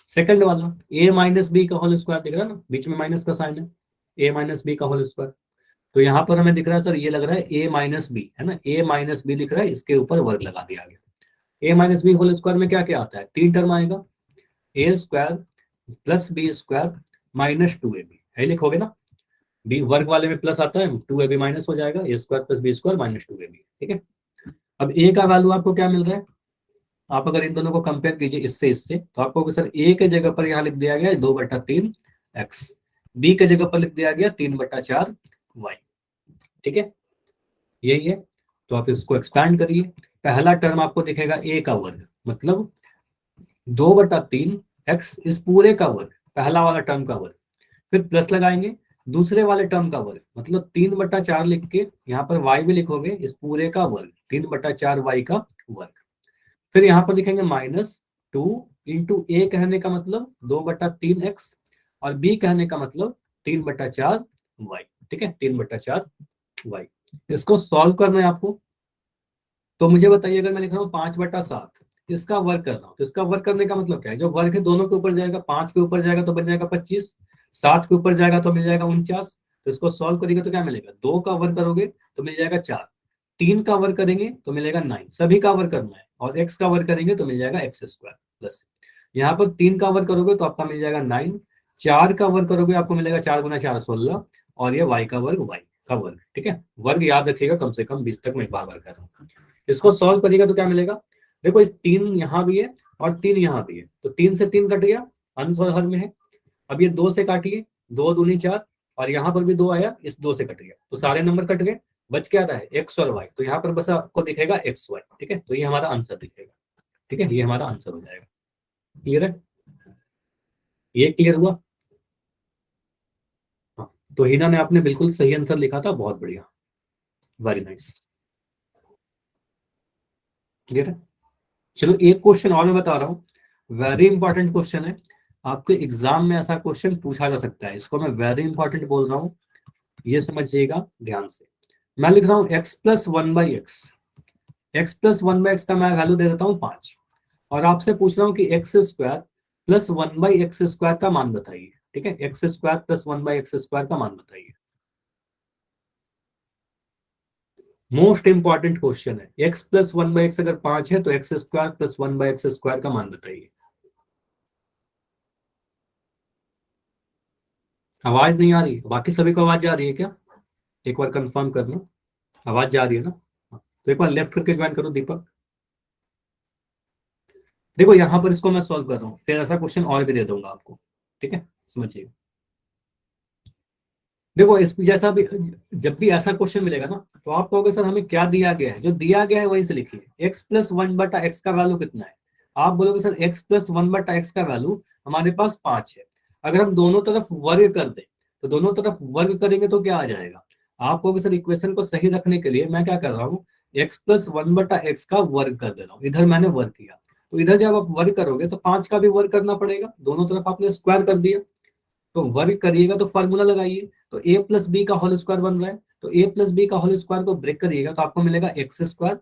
सेकंड वाला, a माइनस बी का होल स्क्वायर दिख रहा है ना, बीच में माइनस का साइन है, a माइनस बी का होल स्क्वायर। तो यहाँ पर हमें दिख रहा है सर, ये लग रहा है a माइनस बी, है ना, a माइनस बी दिख रहा है, इसके ऊपर वर्ग लगा दिया गया। a minus b whole square में क्या क्या आता है, 3 टर्म आएगा, a square plus b square minus 2ab है, लिखोगे ना, बी वर्ग वाले में प्लस आता है, 2ab माइनस हो जाएगा, a square plus b square minus 2ab। ठीक है, अब a का वैल्यू आपको क्या मिल रहा है, आप अगर इन दोनों को कंपेयर कीजिए इससे तो आपको सर a के जगह पर यहाँ लिख दिया गया है 2/3 x, b के जगह पर लिख दिया गया 3/4 y। ठीक है, यही है। तो आप इसको एक्सपैंड करिए, पहला टर्म आपको दिखेगा a का वर्ग, मतलब 2/3 x इस पूरे का वर्ग, पहला वाला टर्म का वर्ग, फिर प्लस लगाएंगे दूसरे वाले टर्म का वर्ग, मतलब 3/4 लिख के यहाँ पर y भी लिखोगे, इस पूरे का वर्ग 3/4 y का वर्ग। फिर यहाँ पर लिखेंगे -2 इंटू ए कहने का मतलब 2/3 x और b कहने का मतलब 3/4 y। ठीक है, 3/4 y। इसको सॉल्व करना है आपको। तो मुझे बताइए, अगर मैं लिख रहा हूँ 5/7, इसका वर्ग कर रहा हूँ, तो इसका वर्ग करने का मतलब क्या है, जो वर्ग है दोनों के ऊपर जाएगा, 5 के ऊपर जाएगा तो बन जाएगा 25, 7 के ऊपर जाएगा तो मिल जाएगा 49। तो इसको सॉल्व करेंगे तो क्या मिलेगा, 2 का वर्ग करोगे तो मिल जाएगा 4, 3 का वर्ग करेंगे तो मिलेगा 9, सभी का वर्ग करना है, और x का वर्ग करेंगे तो मिल जाएगा x स्क्वायर प्लस, यहाँ पर 3 का वर्ग करोगे तो आपका मिल जाएगा 9, 4 का वर्ग करोगे आपको मिलेगा 4 गुना 4 16, और ये y का वर्ग y का वर्ग। ठीक है, वर्ग याद रखिएगा कम से कम 20 तक, मैं बार बार कह रहा हूँ। इसको सॉल्व करिएगा तो क्या मिलेगा, देखो इस 3 यहाँ भी है और 3 यहाँ भी है, तो 3 से 3 कट गया, अंश और हर में है। अब ये 2 से काटिए, 2 दूनी 4, और यहाँ पर भी 2 आया, इस 2 से कट गया, तो सारे नंबर कट गए, बच क्या रहा है x और y, तो यहाँ पर बस आपको दिखेगा xy। ठीक है, तो ये हमारा आंसर दिखेगा। ठीक है, ये हमारा आंसर हो जाएगा। क्लियर है, ये क्लियर हुआ? हाँ, तो हिना ने आपने बिल्कुल सही आंसर लिखा था, बहुत बढ़िया, वेरी नाइस। क्लियर है, चलो एक क्वेश्चन और मैं बता रहा हूँ, वेरी इंपॉर्टेंट क्वेश्चन है, आपके एग्जाम में ऐसा क्वेश्चन पूछा जा सकता है, इसको मैं वेरी इंपॉर्टेंट बोल रहा हूँ, ये समझिएगा ध्यान से। मैं लिख रहा हूँ x plus 1/x, x plus 1/x का मैं वैल्यू दे देता हूँ 5, और आपसे पूछ रहा हूँ कि x square plus 1/x square का मान बताइए। ठीक है, x square plus 1/x square का मान बताइए। मोस्ट इंपॉर्टेंट क्वेश्चन है, x प्लस 1/x अगर 5 है तो x square plus 1/x square का मान बताइए। आवाज नहीं आ रही, बाकी सभी को आवाज आ रही है क्या, एक बार कंफर्म करना, आवाज जा रही है ना? हाँ, तो एक बार लेफ्ट करके ज्वाइन करो दीपक। देखो यहाँ पर इसको मैं सॉल्व कर रहा हूँ, फिर ऐसा क्वेश्चन और भी दे दूंगा आपको। ठीक है, समझिए, देखो इस जैसा भी, जब भी ऐसा क्वेश्चन मिलेगा ना, तो आप कहोगे सर हमें क्या दिया गया है, जो दिया गया है वहीं से लिखिए। x प्लस 1/x का वैल्यू कितना है, आप बोलोगे सर x प्लस 1/x का वैल्यू हमारे पास 5 है। अगर हम दोनों तरफ वर्ग कर दें, तो दोनों तरफ वर्ग करेंगे तो क्या आ जाएगा, आप कहोगे सर इक्वेशन को सही रखने के लिए मैं क्या कर रहा हूँ, x प्लस 1/x का वर्ग कर दे रहा हूँ, इधर मैंने वर्ग किया, तो इधर जब आप वर्ग करोगे तो 5 का भी वर्ग करना पड़ेगा, दोनों तरफ आपने स्क्वायर कर दिया, तो वर्ग करिएगा तो फार्मूला लगाइए, तो a प्लस बी का होल स्क्वायर बन रहा है, तो a प्लस बी का होल स्क्वायर को ब्रेक करिएगा तो आपको मिलेगा एक्स स्क्वायर।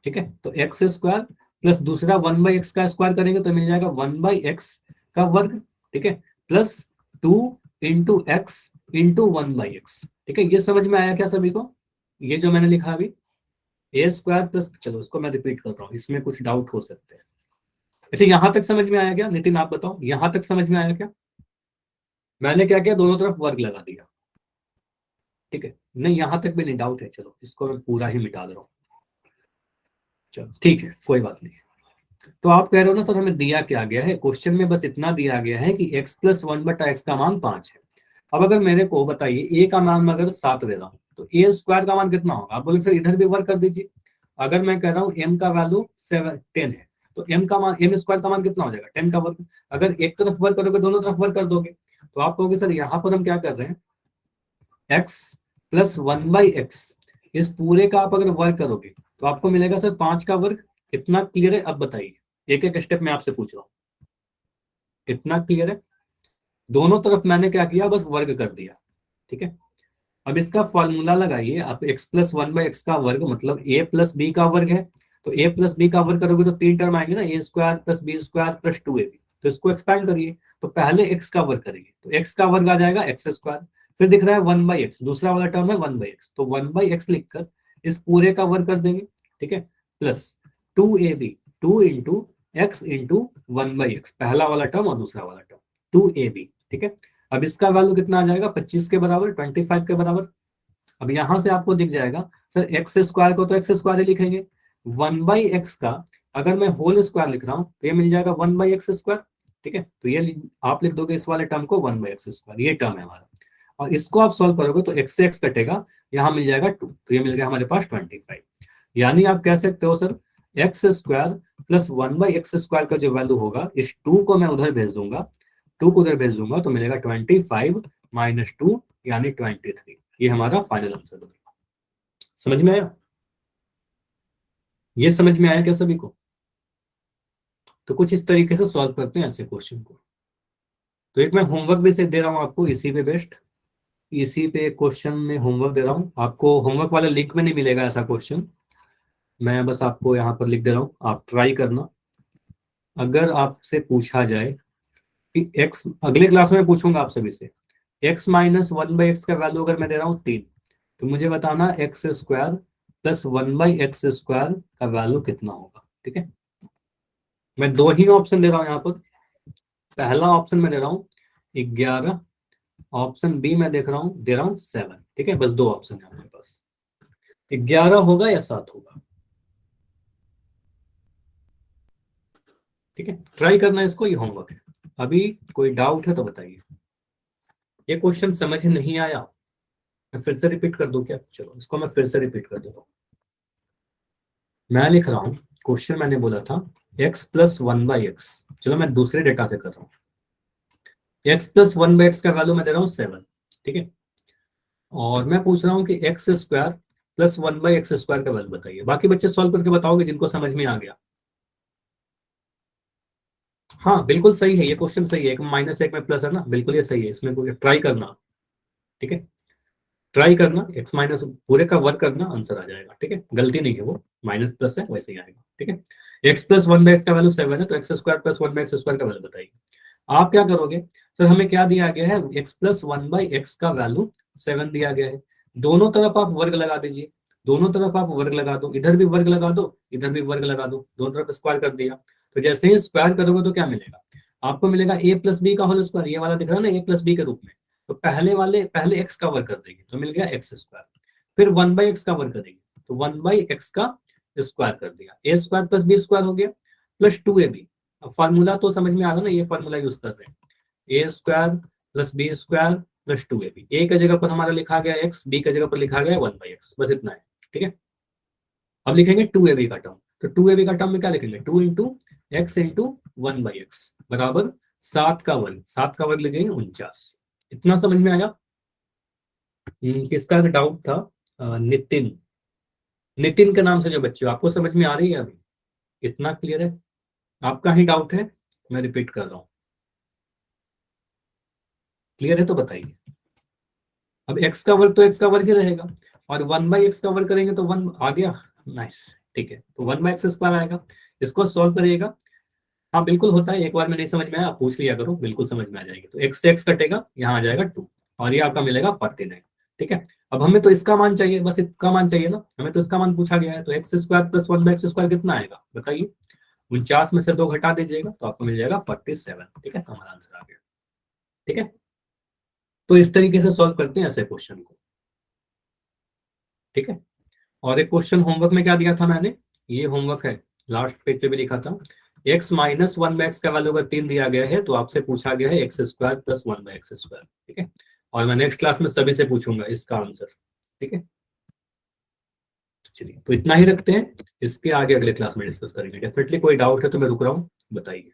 ठीक है, तो एक्स स्क्वायर प्लस दूसरा 1/x का स्क्वायर करेंगे तो मिल जाएगा 1/x का वर्ग। ठीक है, plus 2 into x into 1/x। ठीक है, ये समझ में आया क्या सभी को, ये जो मैंने लिखा अभी, ए स्क्वायर प्लस, चलो इसको मैं रिपीट कर रहा हूँ, इसमें कुछ डाउट हो सकते हैं। अच्छा, यहां तक समझ में आया क्या, नितिन आप बताओ, यहां तक समझ में आया क्या? मैंने क्या किया, दोनों तरफ वर्ग लगा दिया। ठीक है, नहीं यहां तक भी नहीं डाउट है, चलो इसको मैं पूरा ही मिटा दे रहा हूँ। चलो ठीक है, कोई बात नहीं। तो आप कह रहे हो ना सर हमें दिया क्या गया है, क्वेश्चन में बस इतना दिया गया है कि x प्लस 1/x का मान 5 है। अब अगर मेरे को बताइए a का मान अगर 7 दे रहा हूँ तो a स्क्वायर का मान कितना होगा, आप बोले सर इधर भी वर्क कर दीजिए। अगर मैं कह रहा हूँ m का वैल्यू 10 है तो m का मान, m स्क्वायर का मान कितना हो जाएगा, 10 का वर्ग। अगर एक तरफ वर्क करोगे दोनों तरफ वर्क कर दोगे, तो आप कहोगे सर यहाँ पर हम क्या कर रहे हैं, x प्लस 1/x, इस पूरे का आप अगर वर्ग करोगे तो आपको मिलेगा सर 5 का वर्ग। इतना क्लियर है? अब बताइए, एक एक स्टेप में आपसे पूछ रहा हूँ, इतना क्लियर है? दोनों तरफ मैंने क्या किया, बस वर्ग कर दिया। ठीक है। अब इसका फॉर्मूला लगाइए आप, x plus one by x का वर्ग मतलब a प्लस बी का वर्ग है, तो a प्लस बी का वर्ग करोगे तो 3 टर्म आएंगे ना, a square plus b square plus 2ab। तो इसको एक्सपैंड करिए, तो पहले x का वर्ग करेंगे, तो x का वर्ग आ जाएगा एक्स स्क्वायर, फिर दिख रहा है 1/x, दूसरा वाला टर्म है 1/x, तो 1/x लिखकर इस पूरे का वर्ग कर देंगे, ठीक है, plus 2ab, 2 into x into 1/x, पहला वाला टर्म और दूसरा वाला टर्म 2ab, ठीक है। अब इसका वैल्यू कितना आ जाएगा, 25 के बराबर, 25 के बराबर। अब यहां से आपको दिख जाएगा सर एक्स स्क्वायर को तो एक्स स्क्वायर ही लिखेंगे, 1/x का अगर मैं होल स्क्वायर लिख रहा हूं तो ये मिल जाएगा 1/x स्क्वायर, ठीक है। तो ये आप लिख दोगे इस वाले टर्म को 1/x स्क्वायर, ये टर्म है हमारा, और इसको आप सॉल्व करोगे तो x से x कटेगा, यहाँ मिल जाएगा 2, तो ये मिल गया हमारे पास 25। यानी आप कह सकते हो sir x square plus 1/x square का जो वैल्यू होगा, इस 2 को मैं उधर भेज दूंगा, 2 को उधर भेज दूंगा तो मिलेगा 25 माइनस 2 यानी 23। ये हमारा फाइनल आंसर होगा। समझ में आया? ये समझ में आया क्या सभी को? तो कुछ इस तरीके से सॉल्व करते हैं ऐसे क्वेश्चन को। तो एक मैं होमवर्क भी से दे रहा हूँ आपको इसी पे बेस्ट, इसी पे क्वेश्चन में होमवर्क दे रहा हूँ आपको, होमवर्क वाला लिंक में नहीं मिलेगा ऐसा क्वेश्चन, मैं बस आपको यहाँ पर लिख दे रहा हूँ, आप ट्राई करना। अगर आपसे पूछा जाए कि एक्स, अगले क्लास में पूछूंगा आप सभी से, एक्स माइनस 1/x का वैल्यू अगर मैं दे रहा हूँ 3, तो मुझे बताना x square plus 1/x square का वैल्यू कितना होगा, ठीक है। मैं दो ही ऑप्शन दे रहा हूँ यहाँ पर, पहला ऑप्शन मैं दे रहा हूँ 11, ऑप्शन बी मैं दे रहा हूँ 7, ठीक है, बस दो ऑप्शन है हमारे पास, 11 होगा या 7 होगा, ठीक है। ट्राई करना इसको, ये होमवर्क है। अभी कोई डाउट है तो बताइए। ये क्वेश्चन समझ नहीं आया, मैं फिर से रिपीट कर दूं क्या? चलो इसको मैं फिर से रिपीट कर देता हूँ। मैं लिख रहा हूँ क्वेश्चन, मैंने बोला था x प्लस 1/x, चलो मैं दूसरे डेटा से कर रहा हूँ, x प्लस 1/x का वैल्यू मैं दे रहा हूँ 7, ठीक है, और मैं पूछ रहा हूँ कि x square plus 1/x square का वैल्यू बताइए। बाकी बच्चे सॉल्व करके बताओगे जिनको समझ में आ गया। हाँ बिल्कुल सही है, ये क्वेश्चन सही है, एक माइनस एक में प्लस है ना, बिल्कुल ये सही है, इसमें कोई ट्राई करना, ठीक है, ट्राई करना, एक्स माइनस पूरे का वर्क करना, आंसर आ जाएगा, ठीक है, गलती नहीं है, वो माइनस प्लस है वैसे ही आएगा, ठीक है। एक्स प्लस 1/x का वैल्यू 7 है, तो x square plus 1/x square का वैल्यू बताइए। आप क्या करोगे सर, हमें क्या दिया गया है, एक्स प्लस 1/x का वैल्यू 7 दिया गया है, दोनों तरफ आप वर्ग लगा दीजिए, दोनों तरफ आप वर्ग लगा दो, इधर भी वर्ग लगा दो, इधर भी वर्ग लगा दो, दोनों तरफ स्क्वायर कर दिया, तो जैसे ही स्क्वायर करोगे तो क्या मिलेगा, आपको मिलेगा a प्लस बी का होल स्क्वायर, ये वाला दिख रहा है ना a प्लस बी के रूप में, तो पहले x का वर्ग कर देंगे तो मिल गया एक्स स्क्वायर, फिर 1/x का वर्ग करेंगे तो 1/x का स्क्वायर कर दिया, a square plus b square हो गया प्लस 2ab। अब फार्मूला तो समझ में आ रहा ना, ये फार्मूला यूज कर रहे हैं, a square plus b square plus 2ab, a की जगह पर हमारा लिखा गया x, b की जगह पर लिखा गया 1/x, बस इतना है, ठीक है। अब लिखेंगे 2ab का टर्म, तो 2ab का टर्म में क्या लिखेंगे, 2 इंटू एक्स इंटू 1/x बराबर 7 का वर्ग, 7 का वर्ग लिखेंगे 49। इतना समझ में आया? किसका डाउट था? नितिन, नितिन के नाम से जो बच्चे हो, आपको समझ में आ रही है अभी? इतना क्लियर है? आपका ही डाउट है, मैं रिपीट कर रहा हूँ, क्लियर है तो बताइए। अब x का वर्ग तो x का वर्ग ही रहेगा, और 1/x का वर्ग करेंगे तो 1 आ गया, नाइस, ठीक है, तो 1/x स्क्वायर आएगा, इसको सॉल्व करिएगा। हाँ बिल्कुल होता है, एक बार में नहीं समझ में आया आप पूछ लिया करो, बिल्कुल समझ में आ जाएगी, तो x से x कटेगा, यहाँ आ जाएगा 2, और ये आपका मिलेगा 49, ठीक है। अब हमें तो इसका मान चाहिए, बस इसका मान चाहिए ना, हमें तो इसका मान पूछा गया है, तो x square plus 1/x square कितना आएगा बताइए, 49 में से 2 घटा दीजिएगा तो आपको मिल जाएगा 47, ठीक है, तो हमारा आंसर आ गया, ठीक है। तो इस तरीके से सॉल्व करते हैं ऐसे क्वेश्चन को, ठीक है। और एक क्वेश्चन होमवर्क में क्या दिया था मैंने, ये होमवर्क है, लास्ट पेज पे भी लिखा था, x माइनस 1/x का वैल्यू अगर 3 दिया गया है तो आपसे पूछा गया है x square plus 1/x square, ठीक है, और मैं नेक्स्ट क्लास में सभी से पूछूंगा इसका आंसर, ठीक है। चलिए तो इतना ही रखते हैं, इसके आगे अगले क्लास में डिस्कस करेंगे, डेफिनेटली कोई डाउट है तो मैं रुक रहा हूँ, बताइए।